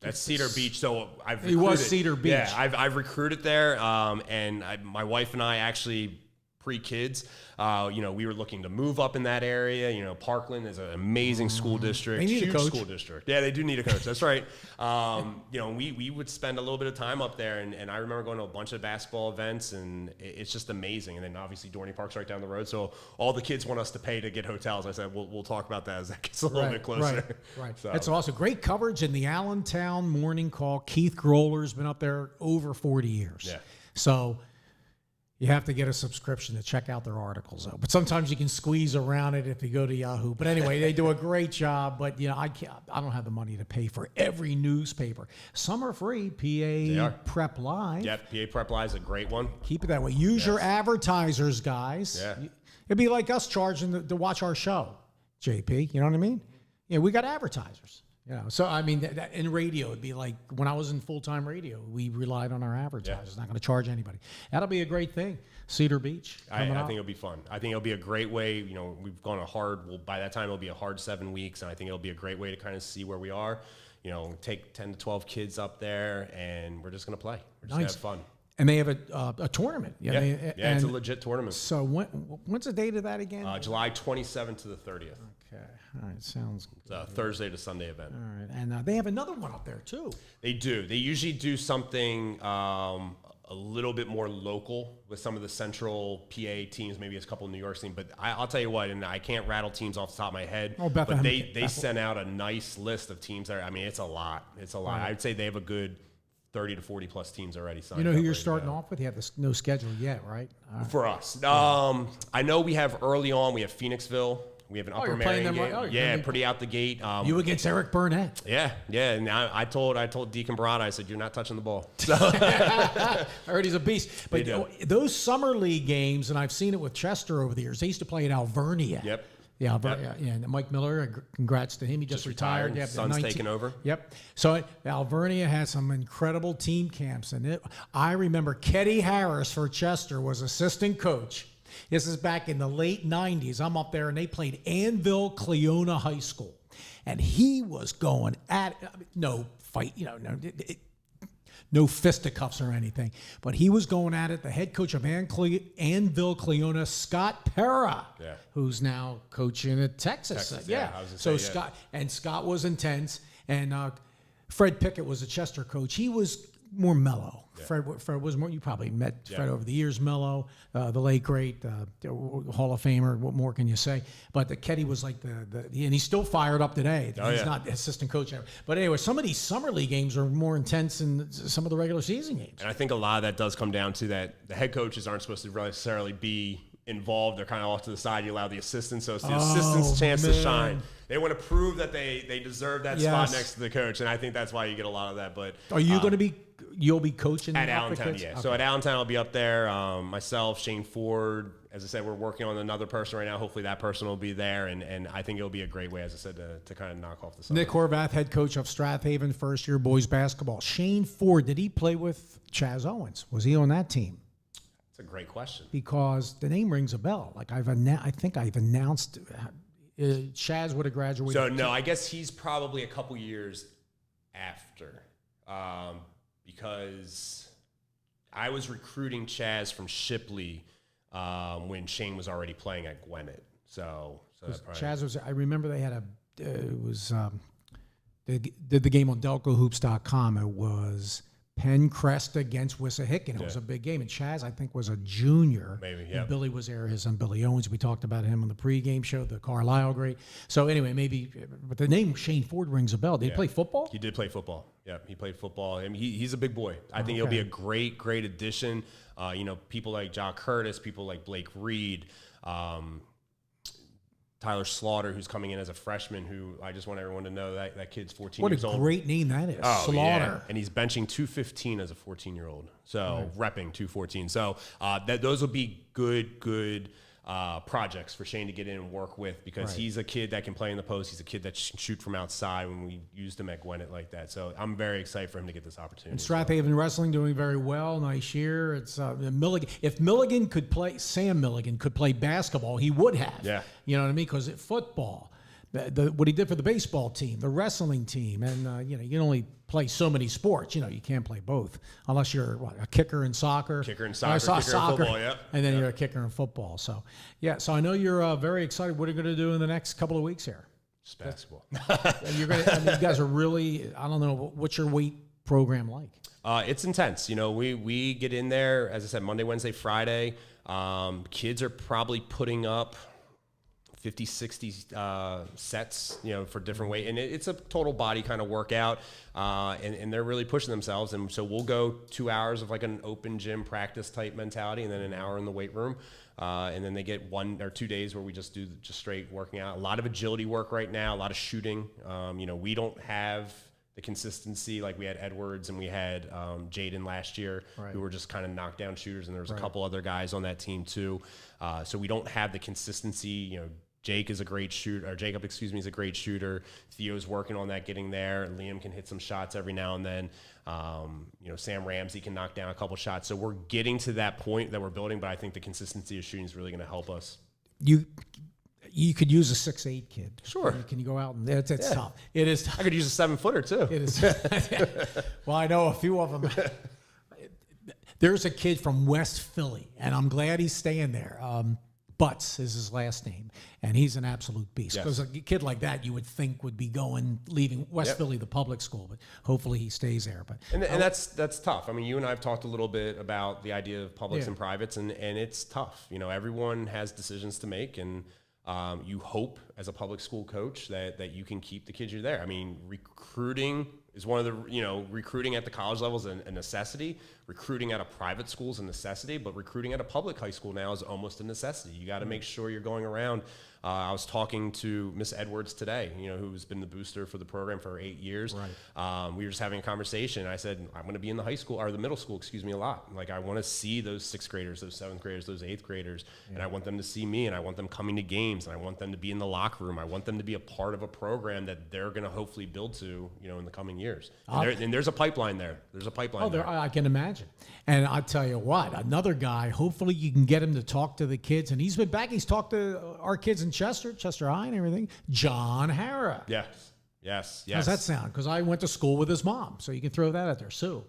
That's Cedar Beach. So I've recruited. It was Cedar Beach. Yeah, I've recruited there, and my wife and I actually pre-kids. We were looking to move up in that area. Parkland is an amazing school district. They need a huge coach. School district. Yeah, they do need a coach. That's right. We would spend a little bit of time up there, and I remember going to a bunch of basketball events, and it's just amazing. And then obviously Dorney Park's right down the road, so all the kids want us to pay to get hotels. I said, we'll talk about that as that gets a little bit closer. Right. So. That's awesome. Great coverage in the Allentown Morning Call. Keith Groller's been up there over 40 years. Yeah. So you have to get a subscription to check out their articles, though. But sometimes you can squeeze around it if you go to Yahoo. But anyway, they do a great job. But I don't have the money to pay for every newspaper. Some are free. PA Prep Live. Yeah, PA Prep Live is a great one. Keep it that way. Use your advertisers, guys. Yeah. It'd be like us charging to watch our show, JP. You know what I mean? Yeah, we got advertisers. So I mean, in radio, it'd be like when I was in full-time radio, we relied on our advertisers. Not going to charge anybody. That'll be a great thing. Cedar Beach. I think it'll be fun. I think it'll be a great way. We've gone by that time, it'll be a hard 7 weeks, and I think it'll be a great way to kind of see where we are. Take 10 to 12 kids up there, and we're just going to play. We're just going to have fun. And they have a tournament. It's a legit tournament. So when's the date of that again? July 27th to the 30th. Okay. All right. Sounds good. It's a Thursday to Sunday event. All right. And they have another one up there, too. They do. They usually do something a little bit more local with some of the central PA teams, maybe a couple of New York teams. But I'll tell you what, and I can't rattle teams off the top of my head, but they sent out a nice list of teams there. I mean, it's a lot. It's a lot. Right. I'd say they have a good 30 to 40 plus teams already signed. You know who up you're ready to starting go. off with? You have no schedule yet, right? For us. I know we have early on, we have Phoenixville. We have an Upper you're playing Marion them game. right- Yeah, pretty out the gate. You against Eric Burnett. Yeah. And I told Deacon Barada, I said, you're not touching the ball. I heard he's a beast. But They do. those summer league games, and I've seen it with Chester over the years, they used to play at Alvernia. Yep. Yeah, yeah, and Mike Miller, congrats to him. He just retired. Yeah, Son's taking over. Yep. So Alvernia has some incredible team camps. And I remember Ketty Harris for Chester was assistant coach. This is back in the late 90s. I'm up there, and they played Annville Cleona High School. And he was going at no fight, no fisticuffs or anything. But he was going at it. The head coach of Annville Cleona, Scott Pera, who's now coaching at Texas. I was gonna So say, Scott was intense. And Fred Pickett was a Chester coach. He was more mellow. Yeah. Fred was more. You probably met Fred over the years. Mellow, the late great Hall of Famer. What more can you say? But the Ketty was like and he's still fired up today. He's not assistant coach ever. But anyway, some of these summer league games are more intense than some of the regular season games. And I think a lot of that does come down to that the head coaches aren't supposed to necessarily be involved. They're kind of off to the side. You allow the assistants, so it's the assistants' chance to shine. They want to prove that they deserve that spot next to the coach, and I think that's why you get a lot of that. But are you going to be? You'll be coaching at Allentown, yeah. Okay. So at Allentown, I'll be up there. Myself, Shane Ford. As I said, we're working on another person right now. Hopefully, that person will be there, and I think it'll be a great way, as I said, to kind of knock off the summer. Nick Horvath, head coach of Strath first year boys basketball. Shane Ford, did he play with Chaz Owens? Was he on that team? That's a great question. Because the name rings a bell. Like I think I've announced Chaz would have graduated. So no, I guess he's probably a couple years after, because I was recruiting Chaz from Shipley when Shane was already playing at Gwinnett. So Chaz was. I remember they had they did the game on DelcoHoops.com. It was Pencrest against Wissahickon. It was a big game. And Chaz, I think, was a junior. Maybe, yeah. And Billy was there, his son Billy Owens. We talked about him on the pregame show, the Carlisle great. So anyway, but the name Shane Ford rings a bell. Did he play football? He did play football. Yeah, he played football. I mean, he's a big boy. I think he'll be a great addition. People like Jock Curtis, people like Blake Reed, Tyler Slaughter, who's coming in as a freshman, who I just want everyone to know that kid's 14 years old. What a great name that is, Oh, Slaughter. Yeah. And he's benching 215 as a 14-year-old, so repping 214. So those will be good projects for Shane to get in and work with, because he's a kid that can play in the post. He's a kid that can shoot from outside when we used him at Gwinnett like that. So I'm very excited for him to get this opportunity. And Strath Wrestling doing very well. Nice year. It's Milligan. If Milligan could play, Sam Milligan could play basketball, he would have. Yeah. You know what I mean? Because football, what he did for the baseball team, the wrestling team, and you can only play so many sports. You can't play both unless you're a kicker in soccer. Kicker in soccer, kicker in football, yeah. And then you're a kicker in football. So, so I know you're very excited. What are you going to do in the next couple of weeks here? Just basketball. You guys are really, I don't know, what's your weight program like? It's intense. We get in there, as I said, Monday, Wednesday, Friday. Kids are probably putting up 50, 60 sets, for different weight. And it's a total body kind of workout. And they're really pushing themselves. And so we'll go 2 hours of like an open gym practice type mentality, and then an hour in the weight room. And then they get 1 or 2 days where we just do just straight working out. A lot of agility work right now, a lot of shooting. We don't have the consistency like we had Edwards and we had Jaden last year, who were just kind of knockdown shooters. And there was a couple other guys on that team too. So we don't have the consistency. Jacob is a great shooter. Theo's working on that, getting there. Liam can hit some shots every now and then. Sam Ramsey can knock down a couple shots. So we're getting to that point that we're building, but I think the consistency of shooting is really going to help us. You could use a 6'8" kid. Sure. Can you go out and it's tough. It is tough. I could use a 7-footer too. It is. Well, I know a few of them. There's a kid from West Philly, and I'm glad he's staying there. Butts is his last name, and he's an absolute beast. Yes. Because a kid like that, you would think would be leaving West Yep. Philly, the public school, but hopefully he stays there. But And that's tough. I mean, you and I have talked a little bit about the idea of publics and privates, and it's tough. You know, everyone has decisions to make, and you hope as a public school coach that you can keep the kids you're there. I mean, recruiting is one of the, recruiting at the college level is a necessity. Recruiting at a private school is a necessity, but recruiting at a public high school now is almost a necessity. You got to make sure you're going around. I was talking to Miss Edwards today, who's been the booster for the program for 8 years. Right. We were just having a conversation. I said, I'm going to be in the high school or the middle school, a lot. Like, I want to see those 6th graders, those 7th graders, those 8th graders, and I want them to see me, and I want them coming to games, and I want them to be in the locker room. I want them to be a part of a program that they're going to hopefully build to, in the coming years. And there's a pipeline there. There's a pipeline there. I can imagine. And I tell you what, another guy, hopefully you can get him to talk to the kids. And he's been back. He's talked to our kids in Chester High and everything. John Hara. Yes. How's that sound? Because I went to school with his mom. So you can throw that out there. Sue.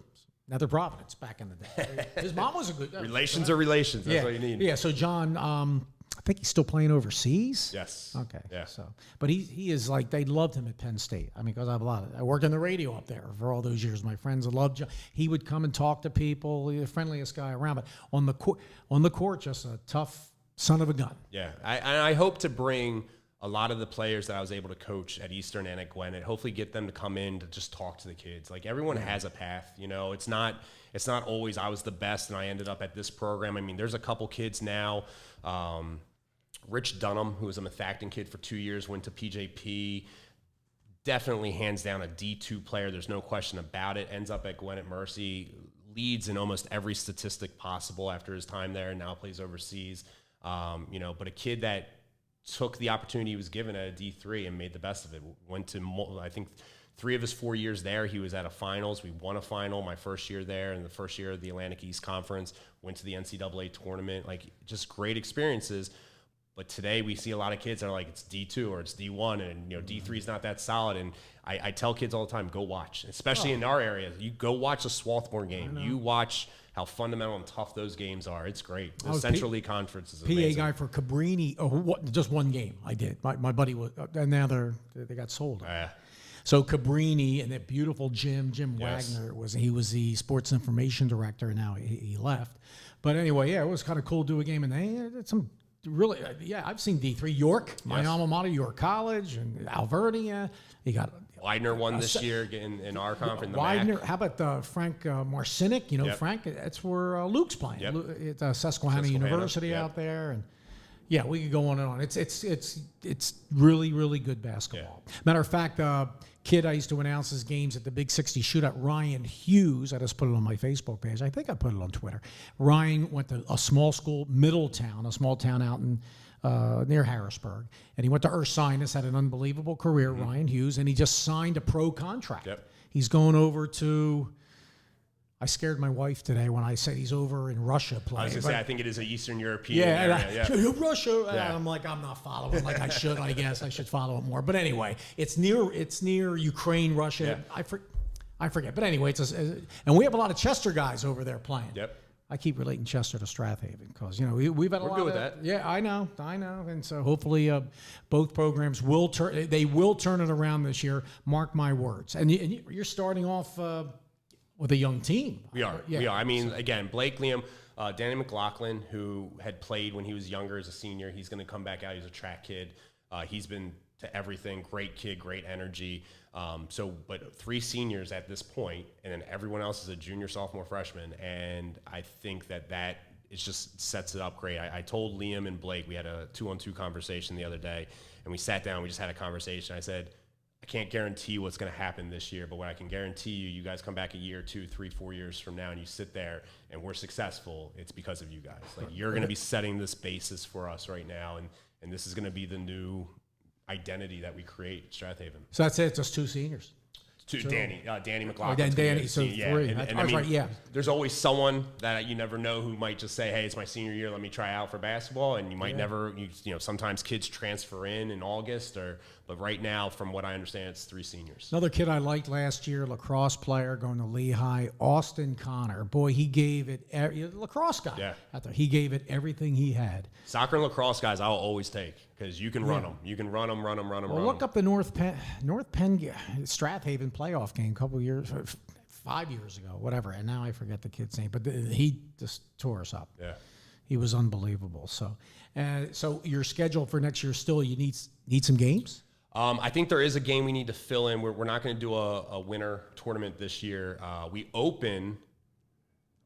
Nether Providence back in the day. His mom was a good... Relations are relations. That's what you need. Yeah, so John... I think he's still playing overseas. Yes. Okay. Yeah. So, but he is like, they loved him at Penn State. I mean, because I worked in the radio up there for all those years. My friends loved John. He would come and talk to people. He's the friendliest guy around. But on the court, just a tough son of a gun. Yeah. I hope to bring a lot of the players that I was able to coach at Eastern and at Gwinnett, hopefully get them to come in to just talk to the kids. Like, everyone has a path. It's not always I was the best and I ended up at this program. I mean, there's a couple kids now. Rich Dunham, who was a Methacton kid for 2 years, went to PJP. Definitely hands down a D2 player. There's no question about it. Ends up at Gwinnett Mercy. Leads in almost every statistic possible after his time there, and now plays overseas. But a kid that took the opportunity he was given at a D3 and made the best of it. Went to, I think, 3 of his 4 years there, he was at a finals. We won a final my first year there, and the first year of the Atlantic East Conference. Went to the NCAA tournament. Like, just great experiences. But today we see a lot of kids that are like, it's D2 or it's D1, and D3 is not that solid. And I tell kids all the time, go watch, especially in our area. You go watch a Swarthmore game. You watch how fundamental and tough those games are. It's great. The Central League Conference is amazing. PA guy for Cabrini. Just one game I did. My buddy was, and now they got sold. So Cabrini and that beautiful Jim Wagner was the sports information director, and now he left. But anyway, it was kind of cool to do a game, and they had some. Really, I've seen D3. York, my alma mater, York College, and Alvernia. You got Widener won this year in our conference. Widener. How about Frank Marcinic? Frank. That's where Luke's playing. At Susquehanna University out there, and we could go on and on. It's really, really good basketball. Matter of fact, kid I used to announce his games at the Big 60 Shootout, Ryan Hughes. I just put it on my Facebook page. I think I put it on Twitter. Ryan went to a small school, Middletown, a small town out in near Harrisburg. And he went to Ursinus, had an unbelievable career, Ryan Hughes, and he just signed a pro contract. He's going over to... I scared my wife today when I said he's over in Russia playing. I was going to say, I think it is an Eastern European area. Russia. Yeah. I'm like, I'm not following like I should. I guess I should follow it more. But anyway, it's near Ukraine, Russia. Yeah. I forget. But anyway, and we have a lot of Chester guys over there playing. I keep relating Chester to Strathaven because we've had a lot. We're good with that. Yeah, I know, and so hopefully both programs will turn. They will turn it around this year. Mark my words. And you're starting off. With a young team. We are. I mean, again, Blake Liam, Danny McLaughlin, who had played when he was younger as a senior, he's going to come back out. He's a track kid. He's been to everything. Great kid, great energy. But 3 seniors at this point, and then everyone else is a junior, sophomore, freshman. And I think that it just sets it up great. I told Liam and Blake, we had a 2-on-2 conversation the other day, and we sat down, we just had a conversation. I said, I can't guarantee what's going to happen this year, but what I can guarantee you guys come back a year, 2, 3, 4 years from now, and you sit there and we're successful. It's because of you guys. Like, you're going to be setting this basis for us right now, and this is going to be the new identity that we create at Strathaven. So that's it. Just 2 seniors. Danny McLaughlin. Oh, then Danny, so yeah. 3. And I was right, yeah. There's always someone that you never know who might just say, "Hey, it's my senior year. Let me try out for basketball." And you might never. Sometimes kids transfer in August, but right now, from what I understand, it's 3 seniors. Another kid I liked last year, lacrosse player going to Lehigh, Austin Connor. Boy, he gave it. Lacrosse guy. Yeah. Out there, he gave it everything he had. Soccer and lacrosse guys, I'll always take because you can run them. You can run them. Well, look up the North Penn Strath Haven playoff game a couple years, 5 years ago, whatever. And now I forget the kid's name, but he just tore us up. Yeah. He was unbelievable. So your schedule for next year still, you need some games? I think there is a game we need to fill in. We're not going to do a winter tournament this year. We open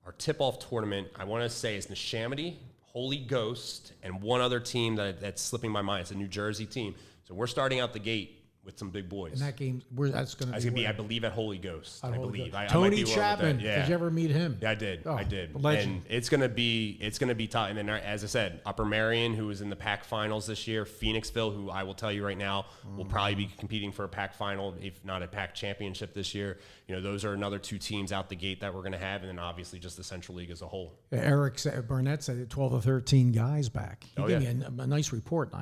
our tip-off tournament, I want to say, is Neshaminy, Holy Ghost, and one other team that's slipping my mind. It's a New Jersey team. So we're starting out the gate with some big boys. And that game, that's going to be, I believe, at Holy Ghost. I believe. Tony Chapman. Did you ever meet him? Yeah, I did. Oh, I did. Legend. And it's gonna be tough. And then, as I said, Upper Marion, who was in the PAC finals this year, Phoenixville, who I will tell you right now will probably be competing for a PAC final, if not a PAC championship this year. Those are another 2 teams out the gate that we're gonna have, and then obviously just the Central League as a whole. Eric Burnett said 12 or 13 guys back. He gave me a nice report.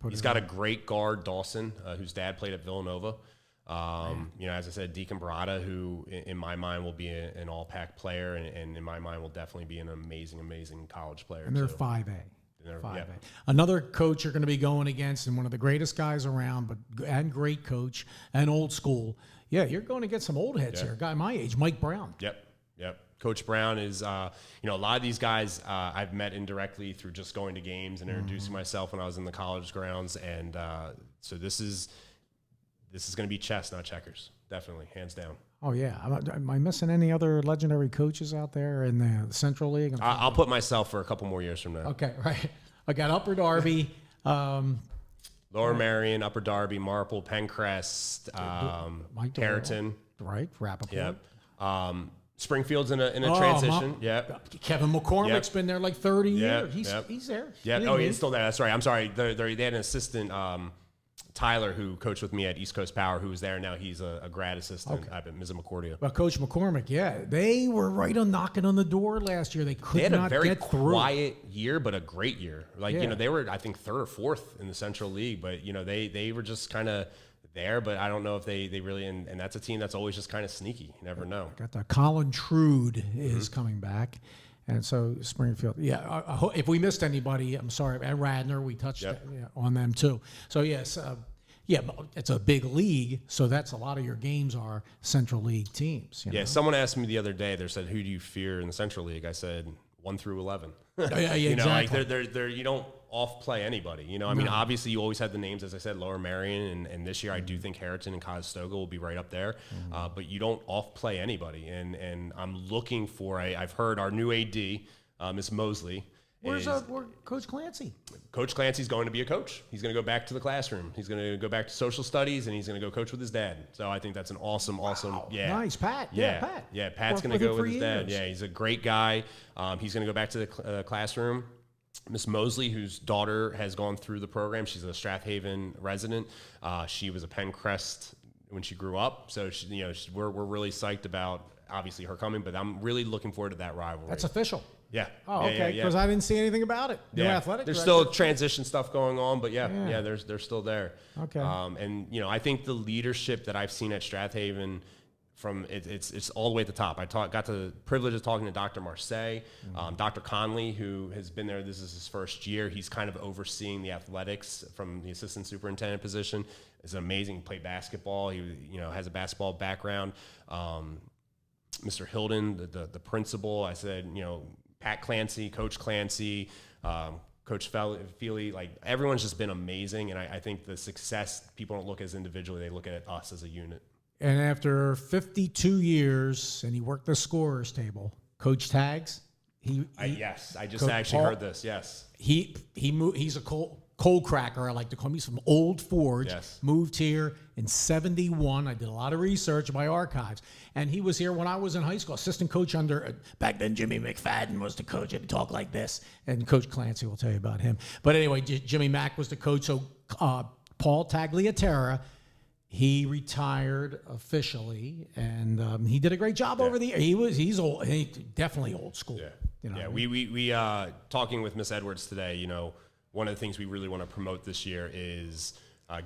He's got a great guard, Dawson, whose dad played at Villanova. As I said, Deacon Barada, who in my mind will be an all-PAC player, and in my mind will definitely be an amazing, amazing college player. And they're so. 5A. They're 5A. Yeah. Another coach you're going to be going against, and one of the greatest guys around, and great coach, and old school. Yeah, you're going to get some old heads here. A guy my age, Mike Brown. Yep. Coach Brown is, a lot of these guys I've met indirectly through just going to games and introducing myself when I was in the college grounds, and so this is going to be chess, not checkers. Definitely, hands down. Oh, yeah. Am I missing any other legendary coaches out there in the Central League? I'll put myself for a couple more years from now. Okay, right. I got Upper Darby. Lower Marion, Upper Darby, Marple, Pencrest, Carrollton. Right, Rappaport. Yep. Springfield's in a transition. Yep. Kevin McCormick's been there like 30 years. Yep. He's there. Yeah. Oh, he's still there. That's right. I'm sorry. They had an assistant, Tyler, who coached with me at East Coast Power, who was there now. He's a grad assistant at Misericordia. Well, Coach McCormick, they were right on knocking on the door last year. They could not get through. They had a very quiet year, but a great year. They were, I think, 3rd or 4th in the Central League, but they were just kind of there. But I don't know if they really, and that's a team that's always just kind of sneaky. You never know. Got the Colin Trude is coming back. And so Springfield, if we missed anybody, I'm sorry. And Radnor, we touched on them too. So yes, it's a big league, so that's a lot of your games are Central League teams. You know? Someone asked me the other day. They said, "Who do you fear in the Central League?" I said 1 through 11. Exactly. They're you don't off play anybody. I mean, obviously you always had the names, as I said, Lower Marion, and this year I do think Harrington and Conestoga will be right up there. But you don't off play anybody, and I'm looking for I've heard our new AD, Miss Mosley. Where's Coach Clancy? Coach Clancy's going to be a coach. He's going to go back to the classroom. He's going to go back to social studies, and he's going to go coach with his dad. So I think that's an awesome, Nice, Pat. Pat. Yeah, Pat's going to go with his dad. Yeah, he's a great guy. He's going to go back to the classroom. Miss Mosley, whose daughter has gone through the program, she's a Strath Haven resident. She was a Pencrest when she grew up. So we're really psyched about obviously her coming, but I'm really looking forward to that rivalry. That's official. Yeah. Oh, okay. Because I didn't see anything about it. New athletic. There's still transition stuff going on, but they're still there. Okay. And I think the leadership that I've seen at Strath Haven, from it's all the way at the top. I got the privilege of talking to Dr. Marseille, Dr. Conley, who has been there. This is his first year. He's kind of overseeing the athletics from the assistant superintendent position. It's amazing. He played basketball. He has a basketball background. Mr. Hilden, the principal. I said, Pat Clancy, Coach Clancy, Coach Feely, like everyone's just been amazing. And I think the success, people don't look as individually, they look at us as a unit. And after 52 years, and he worked the scorers table, Coach Tags. Yes, I just actually heard this. Yes, he moved. He's a cold cracker. I like to call him. He's from Old Forge. Yes. Moved here in '71. I did a lot of research in my archives, and he was here when I was in high school. Assistant coach under back then. Jimmy McFadden was the coach. He'd talk like this, and Coach Clancy will tell you about him. But anyway, Jimmy Mack was the coach. So Paul Tagliatella. He retired officially, and he did a great job over the year. He's old. He definitely old school. Yeah. You know, Yeah. We talking with Miss Edwards today, you know, one of the things we really want to promote this year is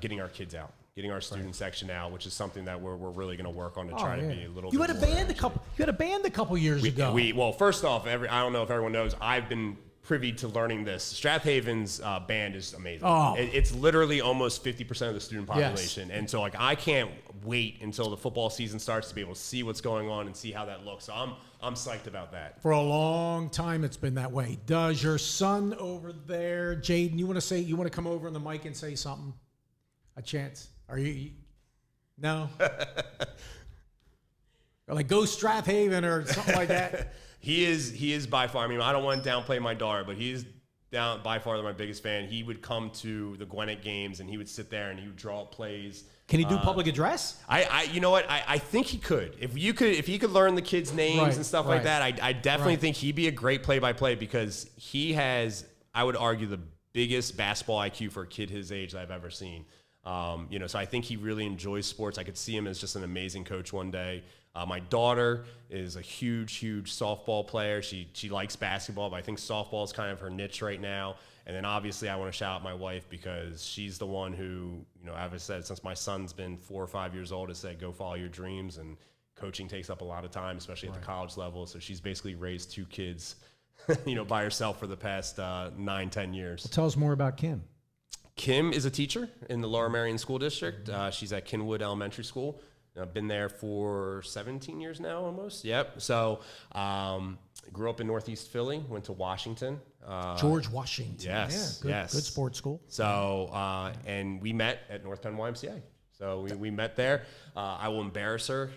getting our kids out, getting our student section out, which is something that we're really going to work on to try to be a little. You bit had a more band you had a band a couple years ago. Well, first off, I don't know if everyone knows, I've been privy to learning this. Strathaven's band is amazing. Oh. It's literally almost 50% of the student population. And so, like, I can't wait until the football season starts to be able to see what's going on and see how that looks. So I'm psyched about that. For a long time, it's been that way. Does your son over there, Jaden, you want to come over on the mic and say something? A chance? Are you no? Or like go Strathaven or something like that? He is by far. I mean, I don't want to downplay my daughter, but he's by far my biggest fan. He would come to the Gwinnett games and he would sit there and he would draw up plays. Can he do public address? You know what? I think he could. If he could learn the kids' names and stuff like that, I definitely think he'd be a great play-by-play because he has, I would argue, the biggest basketball IQ for a kid his age that I've ever seen. You know, so I think he really enjoys sports. I could see him as just an amazing coach one day. My daughter is a huge softball player. She likes basketball, but I think softball is kind of her niche right now. And then obviously I want to shout out my wife because she's the one who, you know, as I said, since my son's been 4 or 5 years old, has said, go follow your dreams. And coaching takes up a lot of time, especially at the college level. So she's basically raised 2 kids, you know, by herself for the past 9-10 years. Well, tell us more about Kim. Kim is a teacher in the Lower Merion School District. She's at Kinwood Elementary School. I've been there for 17 years now, almost. Yep. So, grew up in Northeast Philly. Went to Washington. George Washington. Yes. Yeah, good sports school. So, and we met at North Penn YMCA. So we met there. I will embarrass her.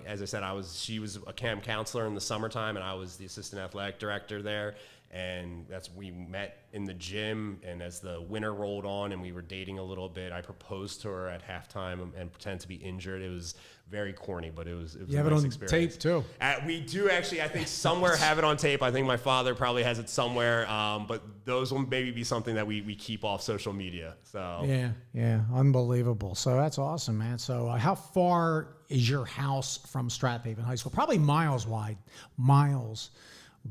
As I said, she was a camp counselor in the summertime, and I was the assistant athletic director there. And we met in the gym, and as the winter rolled on and we were dating a little bit, I proposed to her at halftime and pretended to be injured. It was very corny, but it was you have a nice it on experience. tape too. We do actually, I think somewhere have it on tape. I think my father probably has it somewhere, but those will maybe be something that we keep off social media. So Yeah, unbelievable. So that's awesome, man. So how far is your house from Strathaven High School? Probably miles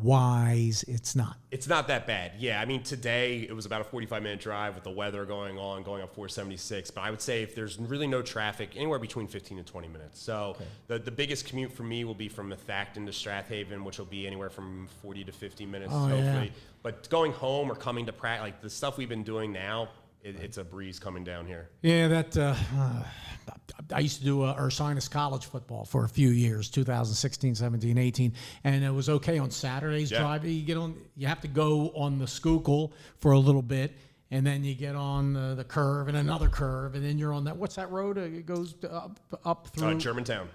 wise, it's not. It's not that bad. Yeah, I mean, today it was about a 45-minute drive with the weather going up 476. But I would say if there's really no traffic, anywhere between 15 and 20 minutes. So the biggest commute for me will be from Methacton to Strathaven, which will be anywhere from 40 to 50 minutes, hopefully. Yeah. But going home or coming to practice, like the stuff we've been doing now, it's a breeze coming down here. Yeah, that I used to do Ursinus College football for a few years, 2016, 17, 18, and it was okay on Saturdays. Drive, you have to go on the Schuylkill for a little bit, and then you get on the curve and another curve, and then you're on that. What's that road? It goes up through Germantown.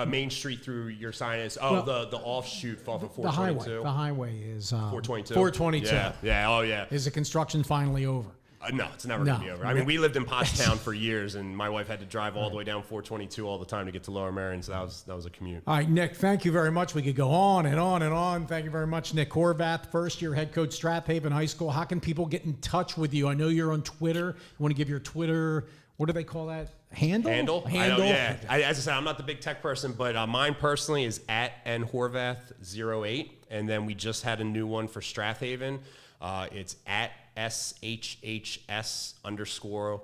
Main Street through Ursinus. The offshoot off of 422. The highway is 422. 422. Yeah. Oh, yeah. Is the construction finally over? No, it's never going to be over. I mean, we lived in Pottstown for years, and my wife had to drive all the way down 422 all the time to get to Lower Merion, so that was a commute. All right, Nick, thank you very much. We could go on and on and on. Thank you very much, Nick Horvath, first-year head coach, Strathaven High School. How can people get in touch with you? I know you're on Twitter. You want to give your Twitter, what do they call that, handle? I know, yeah. As I said, I'm not the big tech person, but mine personally is at nhorvath08, and then we just had a new one for Strathaven. It's at SHHS underscore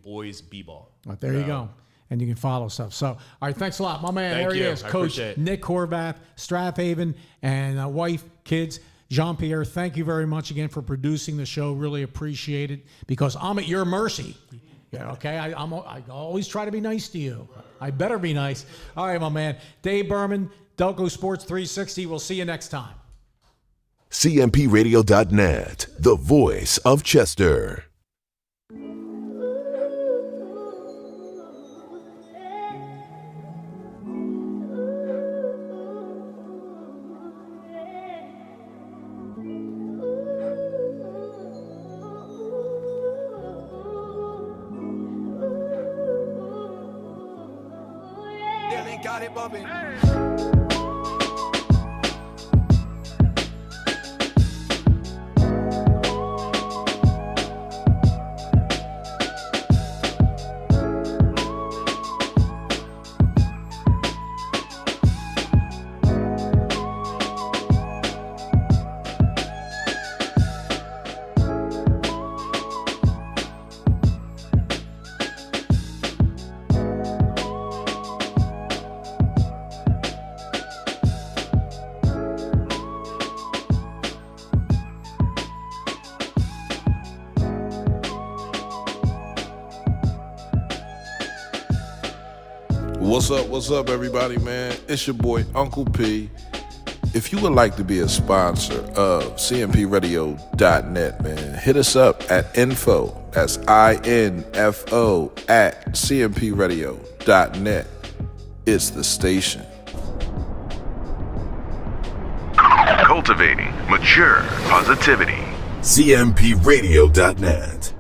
boys b-ball. Right, there you go. And you can follow stuff. So, all right, thanks a lot. My man, Thank there you. he is, I Coach appreciate it. Nick Horvath, Strathaven, and wife, kids, Jean-Pierre. Thank you very much again for producing the show. Really appreciate it because I'm at your mercy. Yeah, okay, I always try to be nice to you. I better be nice. All right, my man. Dave Burman, Delco Sports 360. We'll see you next time. CMPRadio.net, the voice of Chester. Yeah, they got it bumping. What's up, everybody, man? It's your boy, Uncle P. If you would like to be a sponsor of cmpradio.net, man, hit us up at info, that's INFO, at cmpradio.net. It's the station. Cultivating mature positivity. cmpradio.net.